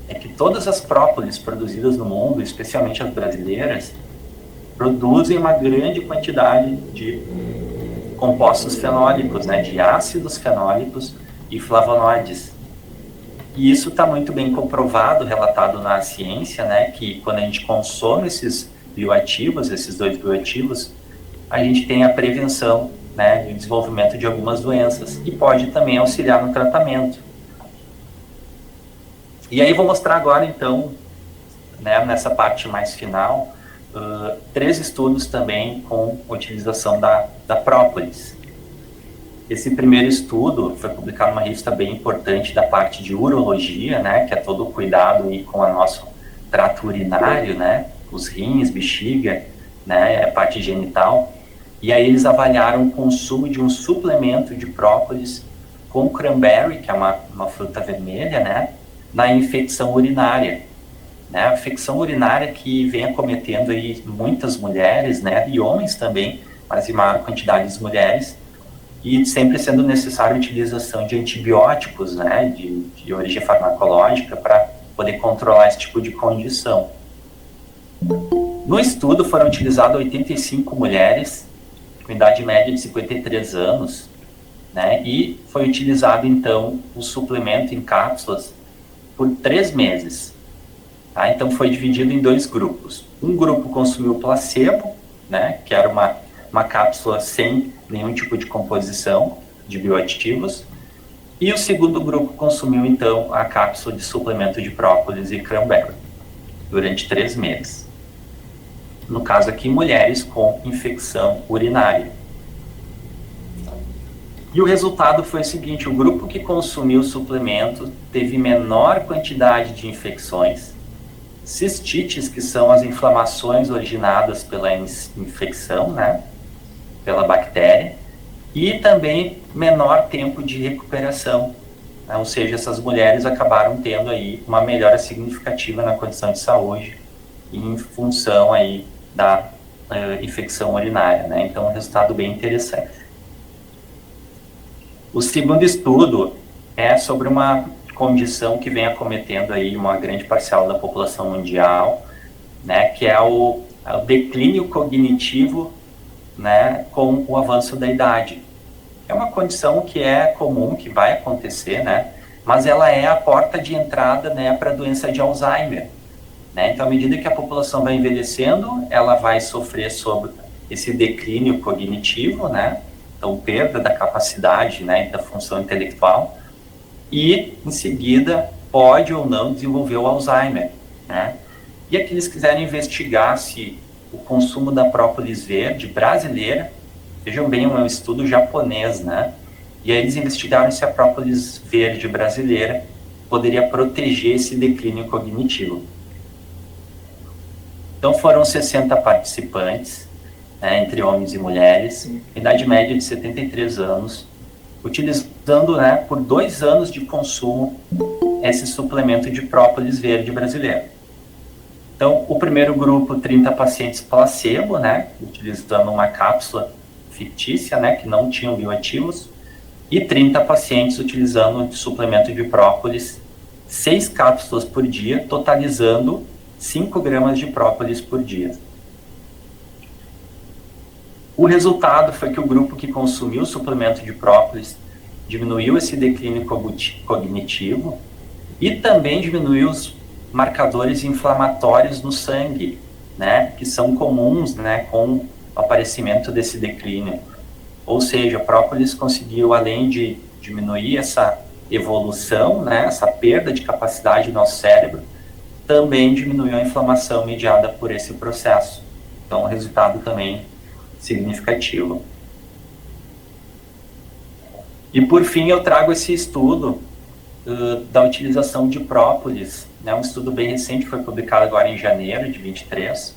é que todas as própolis produzidas no mundo, especialmente as brasileiras, produzem uma grande quantidade de compostos fenólicos, né, de ácidos fenólicos e flavonoides. E isso está muito bem comprovado, relatado na ciência, né, que quando a gente consome esses bioativos, esses dois bioativos, a gente tem a prevenção, né, do desenvolvimento de algumas doenças e pode também auxiliar no tratamento. E aí vou mostrar agora, então, né, nessa parte mais final, 3 estudos também com utilização da própolis. Esse primeiro estudo foi publicado numa revista bem importante da parte de urologia, né, que é todo o cuidado aí com o nosso trato urinário, né, os rins, bexiga, né, a parte genital. E aí eles avaliaram o consumo de um suplemento de própolis com cranberry, que é uma fruta vermelha, né, na infecção urinária. Né, a infecção urinária que vem acometendo aí muitas mulheres, né, e homens também, mas em maior quantidade de mulheres, e sempre sendo necessária a utilização de antibióticos, né, de origem farmacológica para poder controlar esse tipo de condição. No estudo foram utilizadas 85 mulheres com idade média de 53 anos, né, e foi utilizado, então, o suplemento em cápsulas por 3 meses. Tá? Então, foi dividido em 2 grupos. Um grupo consumiu placebo, né, que era uma cápsula sem nenhum tipo de composição de bioativos, e o segundo grupo consumiu, então, a cápsula de suplemento de própolis e cranberry, durante 3 meses. No caso aqui, mulheres com infecção urinária. E o resultado foi o seguinte: o grupo que consumiu o suplemento teve menor quantidade de infecções, cistites, que são as inflamações originadas pela infecção, né, pela bactéria, e também menor tempo de recuperação, né, ou seja, essas mulheres acabaram tendo aí uma melhora significativa na condição de saúde em função aí da infecção urinária, né, então um resultado bem interessante. O segundo estudo é sobre uma condição que vem acometendo aí uma grande parcela da população mundial, né, que é o declínio cognitivo, né, com o avanço da idade. É uma condição que é comum, que vai acontecer, né, mas ela é a porta de entrada, né, para a doença de Alzheimer, né? Então, à medida que a população vai envelhecendo, ela vai sofrer sobre esse declínio cognitivo, né, então perda da capacidade, né, da função intelectual, e em seguida pode ou não desenvolver o Alzheimer, né? E aqui eles quiserem investigar se o consumo da própolis verde brasileira, vejam bem, é um estudo japonês, né? E aí eles investigaram se a própolis verde brasileira poderia proteger esse declínio cognitivo. Então foram 60 participantes, né, entre homens e mulheres, idade média de 73 anos, utilizando, né, por 2 anos de consumo esse suplemento de própolis verde brasileiro. Então, o primeiro grupo, 30 pacientes placebo, né, utilizando uma cápsula fictícia, né, que não tinham bioativos, e 30 pacientes utilizando suplemento de própolis, 6 cápsulas por dia, totalizando 5 gramas de própolis por dia. O resultado foi que o grupo que consumiu o suplemento de própolis diminuiu esse declínio cognitivo e também diminuiu os marcadores inflamatórios no sangue, né, que são comuns, né, com o aparecimento desse declínio. Ou seja, a própolis conseguiu, além de diminuir essa evolução, né, essa perda de capacidade do nosso cérebro, também diminuiu a inflamação mediada por esse processo. Então, resultado também significativo. E, por fim, eu trago esse estudo da utilização de própolis, né, um estudo bem recente, foi publicado agora em janeiro de 23,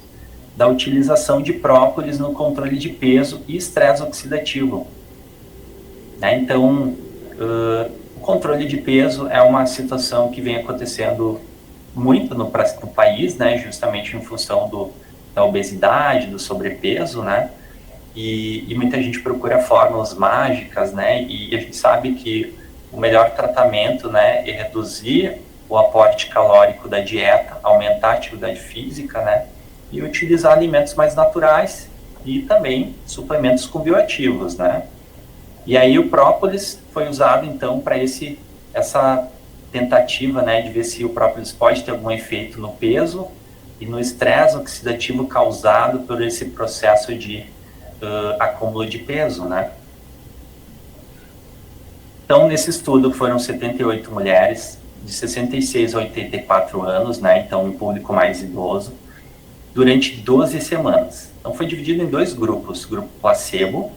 da utilização de própolis no controle de peso e estresse oxidativo. Né, então, o controle de peso é uma situação que vem acontecendo muito no país, né, justamente em função da obesidade, do sobrepeso, né, e muita gente procura fórmulas mágicas, né, e a gente sabe que o melhor tratamento, né, é reduzir o aporte calórico da dieta, aumentar a atividade física, né, e utilizar alimentos mais naturais e também suplementos com bioativos, né. E aí o própolis foi usado, então, para essa tentativa, né, de ver se o própolis pode ter algum efeito no peso e no estresse oxidativo causado por esse processo de acúmulo de peso, né. Então, nesse estudo foram 78 mulheres de 66 a 84 anos, né, então um público mais idoso, durante 12 semanas. Então, foi dividido em 2 grupos, grupo placebo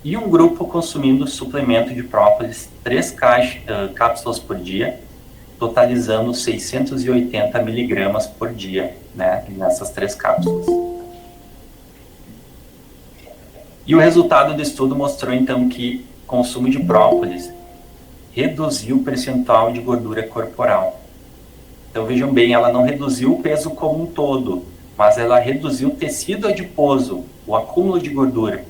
e um grupo consumindo suplemento de própolis, 3 cápsulas por dia, totalizando 680 miligramas por dia, né, nessas 3 cápsulas. E o resultado do estudo mostrou, então, que o consumo de própolis reduziu o percentual de gordura corporal. Então, vejam bem, ela não reduziu o peso como um todo, mas ela reduziu o tecido adiposo, o acúmulo de gordura.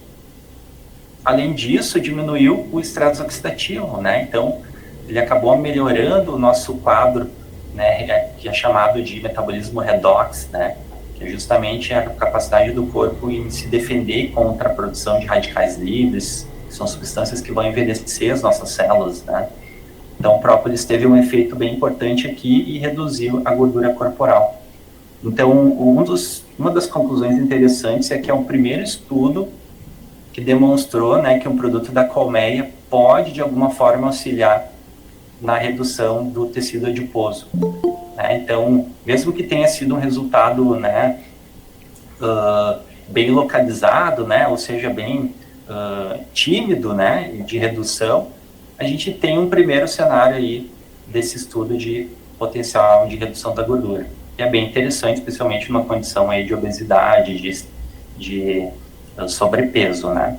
Além disso, diminuiu o estresse oxidativo, né? Então, ele acabou melhorando o nosso quadro, né, que é chamado de metabolismo redox, né? Que é justamente a capacidade do corpo em se defender contra a produção de radicais livres, que são substâncias que vão envelhecer as nossas células, né? Então, o própolis teve um efeito bem importante aqui e reduziu a gordura corporal. Então, uma das conclusões interessantes é que é o primeiro estudo que demonstrou, né, que um produto da colmeia pode, de alguma forma, auxiliar na redução do tecido adiposo. Né? Então, mesmo que tenha sido um resultado, né, bem localizado, né, ou seja, bem tímido, né, de redução, a gente tem um primeiro cenário aí desse estudo de potencial de redução da gordura. Que é bem interessante, especialmente numa condição aí de obesidade, de sobrepeso, né?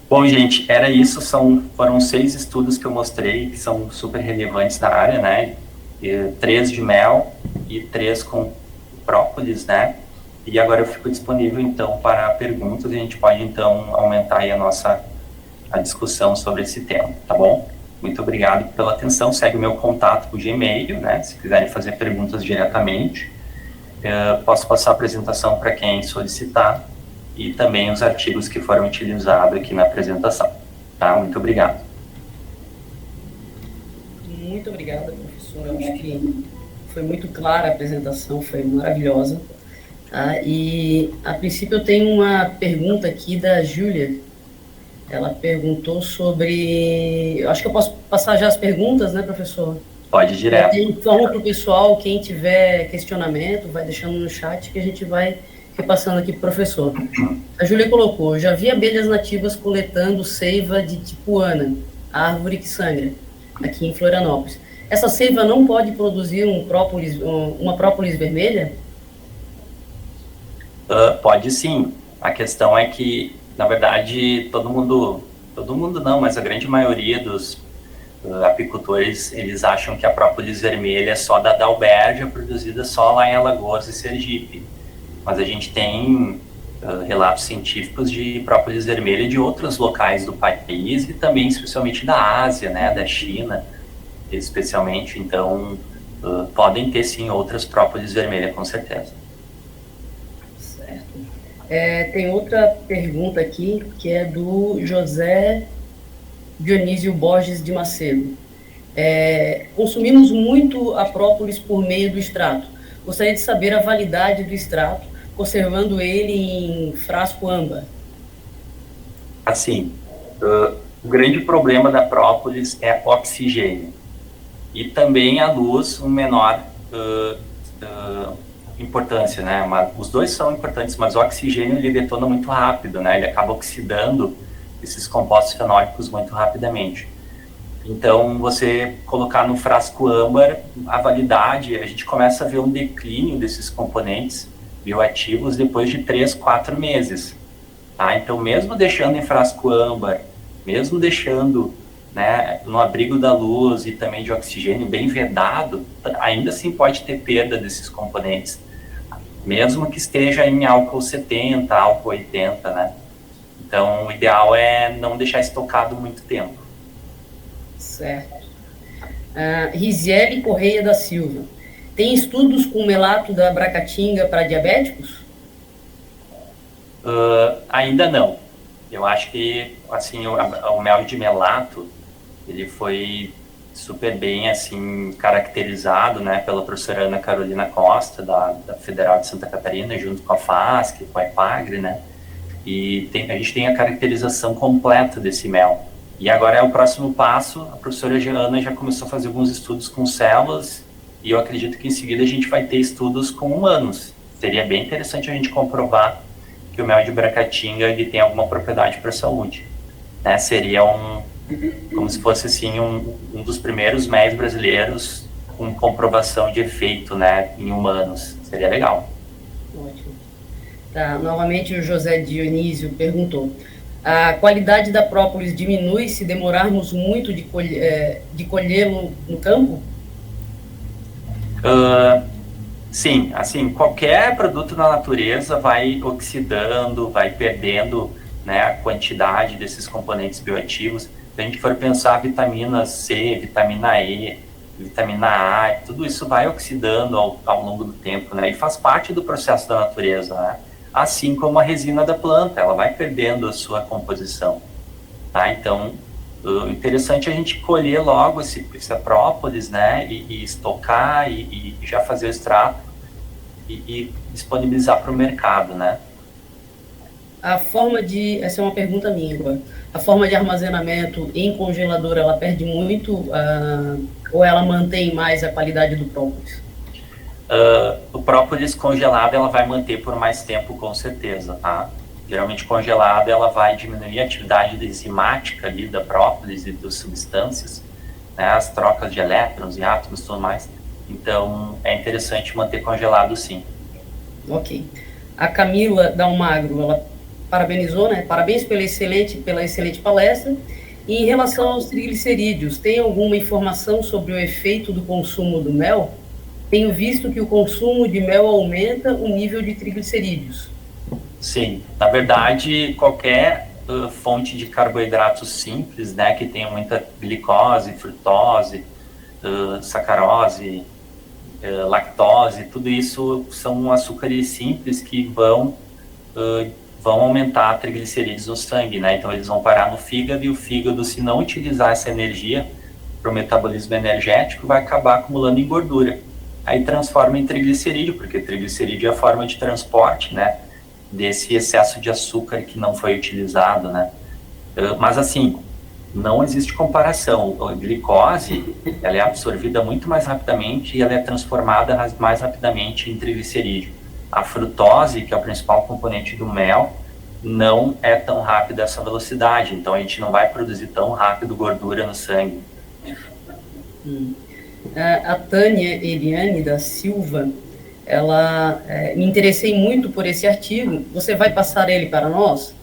Bom, gente, era isso, foram 6 estudos que eu mostrei, que são super relevantes na área, né? 3 de mel e 3 com própolis, né? E agora eu fico disponível, então, para perguntas, e a gente pode, então, aumentar aí a discussão sobre esse tema, tá bom? Muito obrigado pela atenção. Segue o meu contato por Gmail, né? Se quiserem fazer perguntas diretamente. Posso passar a apresentação para quem solicitar e também os artigos que foram utilizados aqui na apresentação. Tá? Muito obrigado. Muito obrigada, professora. Eu acho que foi muito clara a apresentação, foi maravilhosa. Tá? E, a princípio, eu tenho uma pergunta aqui da Júlia. Ela perguntou sobre... Eu acho que eu posso passar já as perguntas, né, professor? Pode ir direto. Informa para o pessoal, quem tiver questionamento, vai deixando no chat que a gente vai repassando aqui para o professor. A Júlia colocou: já vi abelhas nativas coletando seiva de tipuana, a árvore que sangra, aqui em Florianópolis. Essa seiva não pode produzir uma própolis vermelha? Pode sim. A questão é que, na verdade, todo mundo não, mas a grande maioria dos apicultores, eles acham que a própolis vermelha é só da Dalbergia, produzida só lá em Alagoas e Sergipe. Mas a gente tem relatos científicos de própolis vermelha de outros locais do país e também, especialmente da Ásia, né, da China, especialmente. Então, podem ter sim outras própolis vermelhas, com certeza. Tem outra pergunta aqui, que é do José Dionísio Borges de Macedo. Consumimos muito a própolis por meio do extrato. Gostaria de saber a validade do extrato, conservando ele em frasco âmbar. Assim, o grande problema da própolis é oxigênio. E também a luz, um menor importância, né? Os dois são importantes, mas o oxigênio ele detona muito rápido, né? Ele acaba oxidando esses compostos fenólicos muito rapidamente. Então, você colocar no frasco âmbar, a validade, a gente começa a ver um declínio desses componentes bioativos depois de 3, 4 meses. Tá? Então, mesmo deixando em frasco âmbar, mesmo deixando, né, no abrigo da luz e também de oxigênio bem vedado, ainda assim pode ter perda desses componentes, mesmo que esteja em álcool 70, álcool 80, né? Então, o ideal é não deixar estocado muito tempo. Certo. Risiele Correia da Silva. Tem estudos com melato da Bracatinga para diabéticos? Ainda não. Eu acho que, assim, o mel de melato, ele foi super bem, assim, caracterizado, né, pela professora Ana Carolina Costa, da Federal de Santa Catarina, junto com a FASC, com a EPAGRE, né, e a gente tem a caracterização completa desse mel. E agora é o próximo passo, a professora Ana já começou a fazer alguns estudos com células, e eu acredito que em seguida a gente vai ter estudos com humanos. Seria bem interessante a gente comprovar que o mel de Bracatinga ele tem alguma propriedade para a saúde, né, seria como se fosse assim um dos primeiros méis brasileiros com comprovação de efeito, né, em humanos. Seria legal. Ótimo. Tá, novamente o José Dionísio perguntou: a qualidade da própolis diminui se demorarmos muito de colhê-lo no campo? Sim, assim, qualquer produto na natureza vai oxidando, vai perdendo, né, a quantidade desses componentes bioativos. Se a gente for pensar vitamina C, vitamina E, vitamina A, tudo isso vai oxidando ao longo do tempo, né? E faz parte do processo da natureza, né? Assim como a resina da planta, ela vai perdendo a sua composição, tá? Então, o interessante é a gente colher logo essa própolis, né? E estocar e já fazer o extrato e disponibilizar para o mercado, né? Essa é uma pergunta minha agora. A forma de armazenamento em congelador, ela perde muito ou ela mantém mais a qualidade do própolis? O própolis congelado, ela vai manter por mais tempo, com certeza, tá? Geralmente congelado, ela vai diminuir a atividade enzimática ali da própolis e das substâncias, né? As trocas de elétrons e átomos e tudo mais. Então, é interessante manter congelado, sim. Ok. A Camila Dalmagro, ela parabenizou, né? Parabéns pela excelente palestra. E em relação aos triglicerídeos, tem alguma informação sobre o efeito do consumo do mel? Tenho visto que o consumo de mel aumenta o nível de triglicerídeos. Sim, na verdade, qualquer fonte de carboidratos simples, né, que tem muita glicose, frutose, sacarose, lactose, tudo isso são açúcares simples que vão aumentar a triglicerídeos no sangue, né? Então eles vão parar no fígado, e o fígado, se não utilizar essa energia para o metabolismo energético, vai acabar acumulando em gordura. Aí transforma em triglicerídeo, porque triglicerídeo é a forma de transporte, né, desse excesso de açúcar que não foi utilizado, né? Mas assim, não existe comparação. A glicose, ela é absorvida muito mais rapidamente e ela é transformada mais rapidamente em triglicerídeo. A frutose, que é o principal componente do mel, não é tão rápida essa velocidade, então a gente não vai produzir tão rápido gordura no sangue. A Tânia Eliane da Silva, ela me interessei muito por esse artigo. Você vai passar ele para nós?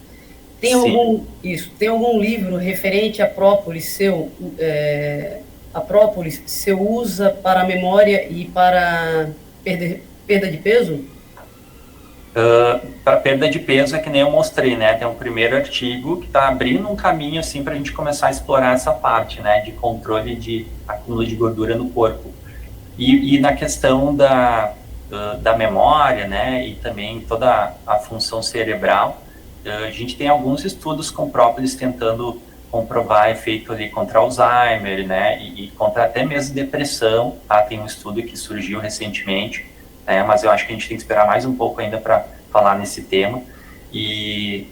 Tem algum livro referente à própolis a própolis se usa para memória e para perda de peso? Para perda de peso é que nem eu mostrei, né? Tem um primeiro artigo que está abrindo um caminho assim para a gente começar a explorar essa parte, né, de controle de acúmulo de gordura no corpo. E na questão da memória, né, e também toda a função cerebral, a gente tem alguns estudos com própolis tentando comprovar efeito ali contra Alzheimer, né, e contra até mesmo depressão, tá? Tem um estudo que surgiu recentemente, mas eu acho que a gente tem que esperar mais um pouco ainda para falar nesse tema. E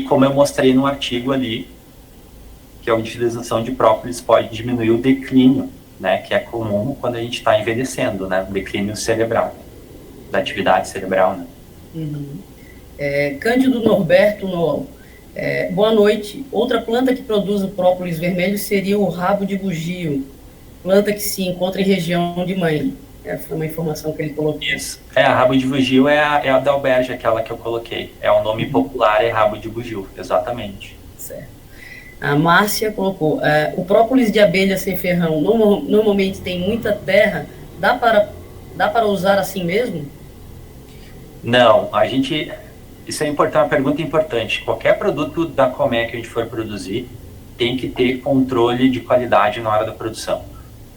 como eu mostrei no artigo ali, que a utilização de própolis pode diminuir o declínio, né, que é comum quando a gente está envelhecendo, né, o declínio cerebral, da atividade cerebral, né. Cândido Norberto Noel. Boa noite. Outra planta que produz o própolis vermelho seria o rabo de bugio, planta que se encontra em região de Maine. Foi uma informação que ele colocou. Isso. A rabo de bugio é a da alberge, aquela que eu coloquei. O nome popular é rabo de bugio, exatamente. Certo. A Márcia colocou, o própolis de abelha sem ferrão normalmente tem muita terra, dá para usar assim mesmo? Não, isso é importante, uma pergunta importante. Qualquer produto da Colmeia que a gente for produzir tem que ter controle de qualidade na hora da produção,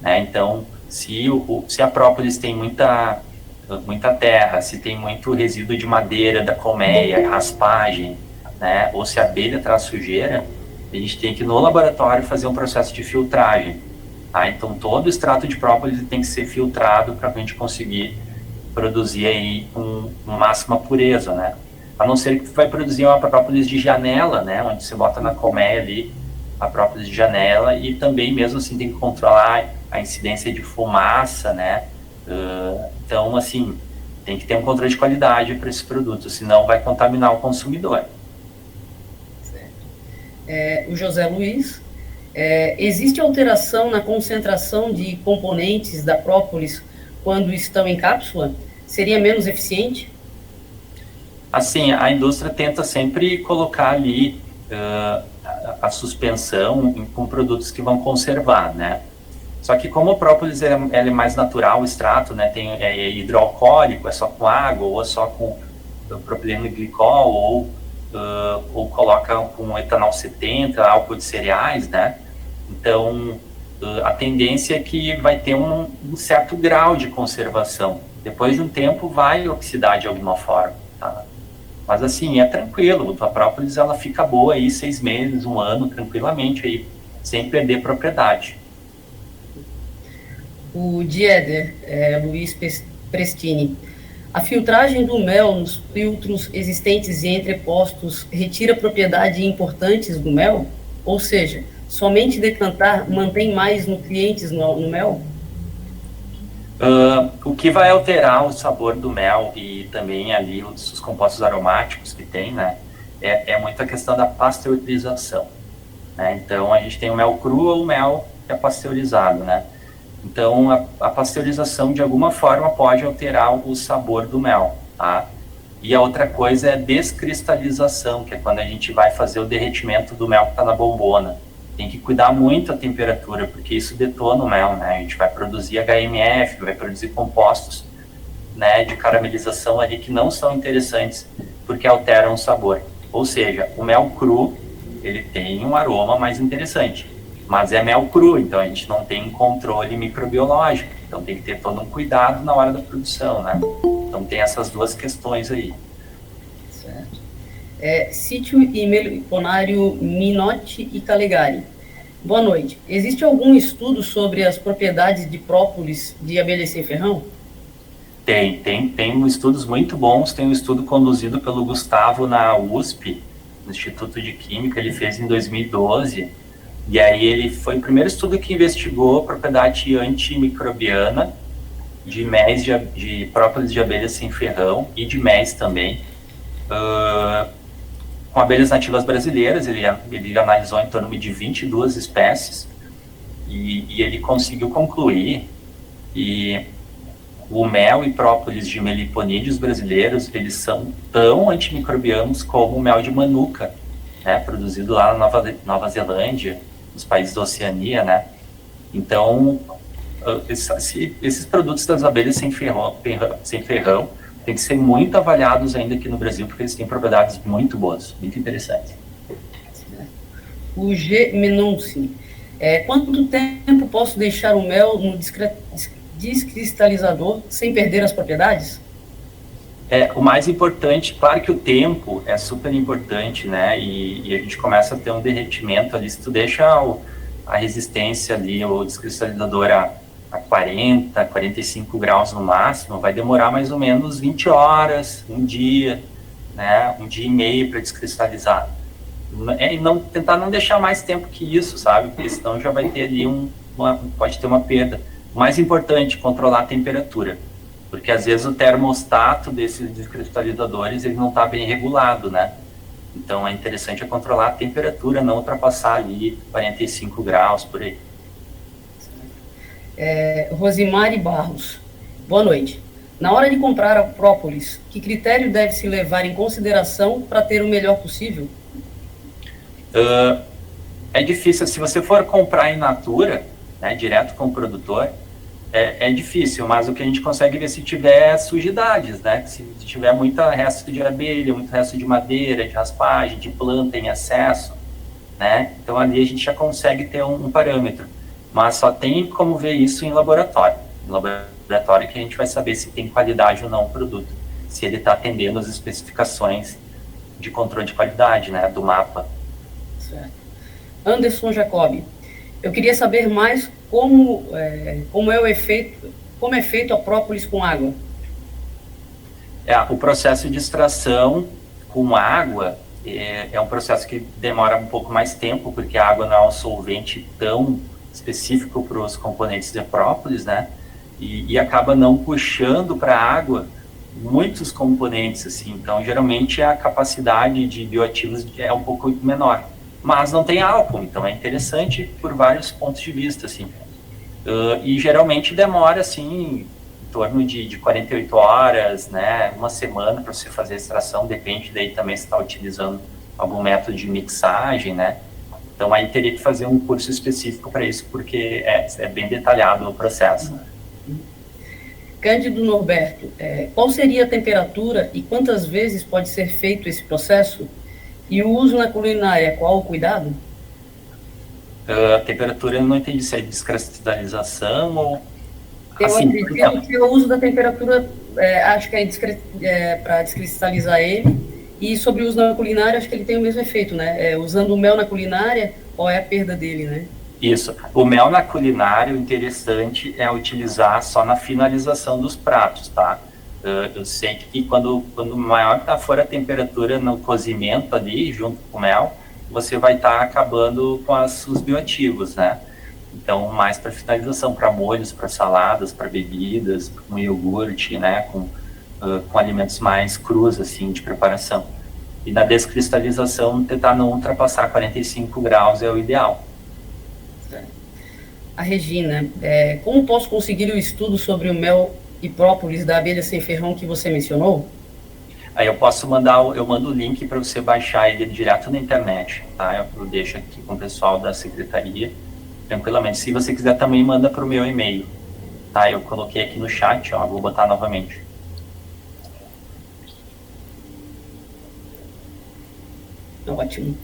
né? Então, se a própolis tem muita terra, se tem muito resíduo de madeira da colmeia, raspagem, né, ou se a abelha traz sujeira, a gente tem que, no laboratório, fazer um processo de filtragem. Tá? Então, todo o extrato de própolis tem que ser filtrado para a gente conseguir produzir aí com máxima pureza, né? A não ser que tu vai produzir uma própolis de janela, né, onde você bota na colmeia ali a própolis de janela, e também mesmo assim tem que controlar a incidência de fumaça, né? Então, assim, tem que ter um controle de qualidade para esse produto, senão vai contaminar o consumidor. O José Luiz, existe alteração na concentração de componentes da própolis quando estão em cápsula? Seria menos eficiente? Assim, a indústria tenta sempre colocar ali a suspensão com produtos que vão conservar, né? Só que como o própolis ela é mais natural, o extrato, né, é hidroalcoólico, é só com água, ou é só com propileno glicol, ou coloca com etanol 70, álcool de cereais, né? Então, a tendência é que vai ter um certo grau de conservação. Depois de um tempo vai oxidar de alguma forma, tá? Mas assim, é tranquilo, a própolis ela fica boa aí 6 meses, 1 ano, tranquilamente aí, sem perder propriedade. O Dieder, Luiz Prestini. A filtragem do mel nos filtros existentes e entrepostos retira propriedades importantes do mel? Ou seja, somente decantar mantém mais nutrientes no mel? O que vai alterar o sabor do mel e também ali os compostos aromáticos que tem, né, é muito a questão da pasteurização, né? Então, a gente tem o mel cru ou o mel que é pasteurizado, né? Então, a pasteurização, de alguma forma, pode alterar o sabor do mel, tá? E a outra coisa é a descristalização, que é quando a gente vai fazer o derretimento do mel que está na bombona. Tem que cuidar muito a temperatura, porque isso detona o mel, né? A gente vai produzir HMF, vai produzir compostos, né, de caramelização ali que não são interessantes, porque alteram o sabor. Ou seja, o mel cru, ele tem um aroma mais interessante, mas é mel cru, então a gente não tem um controle microbiológico, então tem que ter todo um cuidado na hora da produção, né? Então tem essas duas questões aí. Certo. Sítio e Meliponário Minotti e Calegari. Boa noite. Existe algum estudo sobre as propriedades de própolis de abelha sem ferrão? Tem estudos muito bons. Tem um estudo conduzido pelo Gustavo na USP, no Instituto de Química, ele fez em 2012, e aí ele foi o primeiro estudo que investigou a propriedade antimicrobiana de méis de própolis de abelha sem ferrão e de méis também, com abelhas nativas brasileiras. Ele analisou em torno de 22 espécies, e ele conseguiu concluir que o mel e própolis de meliponídeos brasileiros, eles são tão antimicrobianos como o mel de manuka, né, produzido lá na Nova Zelândia, nos países da Oceania, né? Então, esses produtos das abelhas sem ferrão têm que ser muito avaliados ainda aqui no Brasil, porque eles têm propriedades muito boas, muito interessantes. O G. Menonci. Quanto tempo posso deixar o mel no descristalizador sem perder as propriedades? O mais importante, claro que o tempo é super importante, né? E a gente começa a ter um derretimento ali. Se tu deixa a resistência ali, o descristalizador a 40, 45 graus no máximo, vai demorar mais ou menos 20 horas, um dia, né? Um dia e meio para descristalizar. E tentar não deixar mais tempo que isso, sabe? Porque senão já vai ter ali pode ter uma perda. O mais importante, controlar a temperatura, porque às vezes o termostato desses descristalizadores ele não está bem regulado, né? Então é interessante controlar a temperatura, não ultrapassar ali 45 graus, por aí. Rosimari Barros, boa noite. Na hora de comprar a própolis, que critério deve se levar em consideração para ter o melhor possível? É difícil, se você for comprar in natura, né, direto com o produtor, é difícil, mas o que a gente consegue ver se tiver sujidades, né? Se tiver muito resto de abelha, muito resto de madeira, de raspagem, de planta em excesso, né? Então ali a gente já consegue ter um parâmetro, mas só tem como ver isso em laboratório. Em laboratório que a gente vai saber se tem qualidade ou não o produto, se ele está atendendo as especificações de controle de qualidade, né, do mapa. Certo. Anderson Jacobi, eu queria saber mais como é feito a própolis com água. O processo de extração com água é um processo que demora um pouco mais tempo, porque a água não é um solvente tão específico para os componentes de própolis, né? E acaba não puxando para a água muitos componentes, assim. Então, geralmente, a capacidade de bioativos é um pouco menor. Mas não tem álcool, então é interessante por vários pontos de vista, assim. E geralmente demora, assim, em torno de 48 horas, né, uma semana para você fazer a extração, depende daí também se está utilizando algum método de mixagem, né. Então aí teria que fazer um curso específico para isso, porque é bem detalhado o processo. Cândido Norberto, qual seria a temperatura e quantas vezes pode ser feito esse processo? E o uso na culinária, qual o cuidado? A temperatura, eu não entendi se é descristalização ou... Eu acredito que o uso da temperatura, acho que é para descristalizar ele, e sobre o uso na culinária, acho que ele tem o mesmo efeito, né? Usando o mel na culinária, qual é a perda dele, né? Isso. O mel na culinária, o interessante é utilizar só na finalização dos pratos, tá? Eu sei que quando maior for a temperatura no cozimento ali, junto com o mel, você vai estar acabando com os bioativos, né? Então, mais para finalização, para molhos, para saladas, para bebidas, com iogurte, né? Com alimentos mais crus, assim, de preparação. E na descristalização, tentar não ultrapassar 45 graus é o ideal. A Regina, como posso conseguir o estudo sobre o mel e própolis da abelha sem ferrão que você mencionou? Aí eu mando o link para você baixar ele direto na internet, tá? Eu deixo aqui com o pessoal da secretaria, tranquilamente. Se você quiser também manda para o meu e-mail, tá? Eu coloquei aqui no chat, ó, vou botar novamente. Ótimo.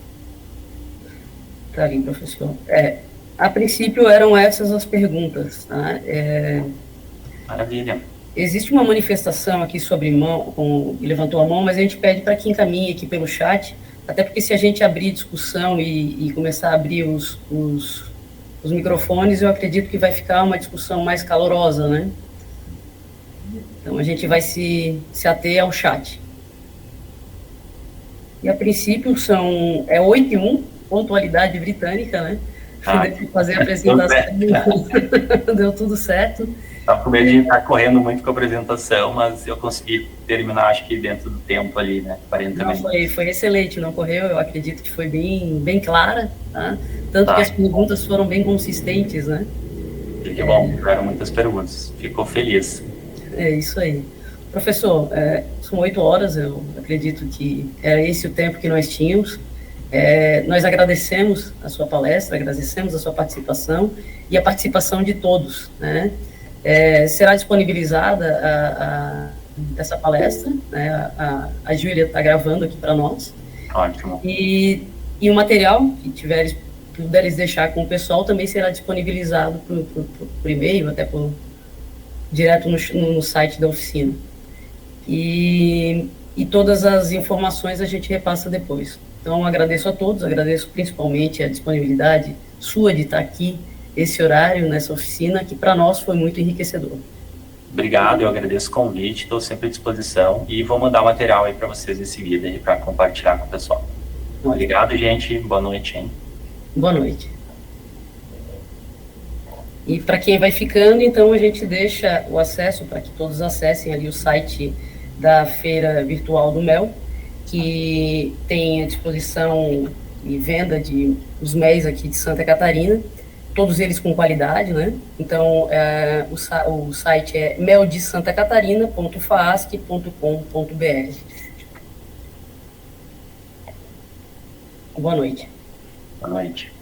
Tá ali, professor. A princípio eram essas as perguntas, tá? Maravilha. Existe uma manifestação aqui sobre mão, levantou a mão, mas a gente pede para que encaminhe aqui pelo chat, até porque se a gente abrir discussão e começar a abrir os microfones, eu acredito que vai ficar uma discussão mais calorosa, né? Então a gente vai se ater ao chat. E a princípio é 8h01, pontualidade britânica, né? Deve fazer a apresentação. Deu tudo certo. Estava com medo de estar correndo muito com a apresentação, mas eu consegui terminar, acho que dentro do tempo ali, né? 40 minutos. Foi excelente, não correu, eu acredito que foi bem clara, tá? Tanto que as perguntas foram bem consistentes, né? Que bom, tiveram muitas perguntas, ficou feliz. É isso aí. Professor, são 8 horas, eu acredito que era esse o tempo que nós tínhamos. Nós agradecemos a sua palestra, agradecemos a sua participação e a participação de todos, né? Será disponibilizada essa palestra, né? A Júlia está gravando aqui para nós. Ótimo. E o material que puderes deixar com o pessoal também será disponibilizado por e-mail, até direto no site da oficina. E todas as informações a gente repassa depois. Então, agradeço a todos, agradeço principalmente a disponibilidade sua de estar aqui, esse horário, nessa oficina, que para nós foi muito enriquecedor. Obrigado, eu agradeço o convite, estou sempre à disposição e vou mandar o material aí para vocês em seguida para compartilhar com o pessoal. Obrigado, gente, boa noite, hein? Boa noite. E para quem vai ficando, então a gente deixa o acesso para que todos acessem ali o site da Feira Virtual do Mel, que tem à disposição e venda de os MEIs aqui de Santa Catarina, todos eles com qualidade, né? Então, o site é meldesantacatarina.faasc.com.br. Boa noite. Boa noite.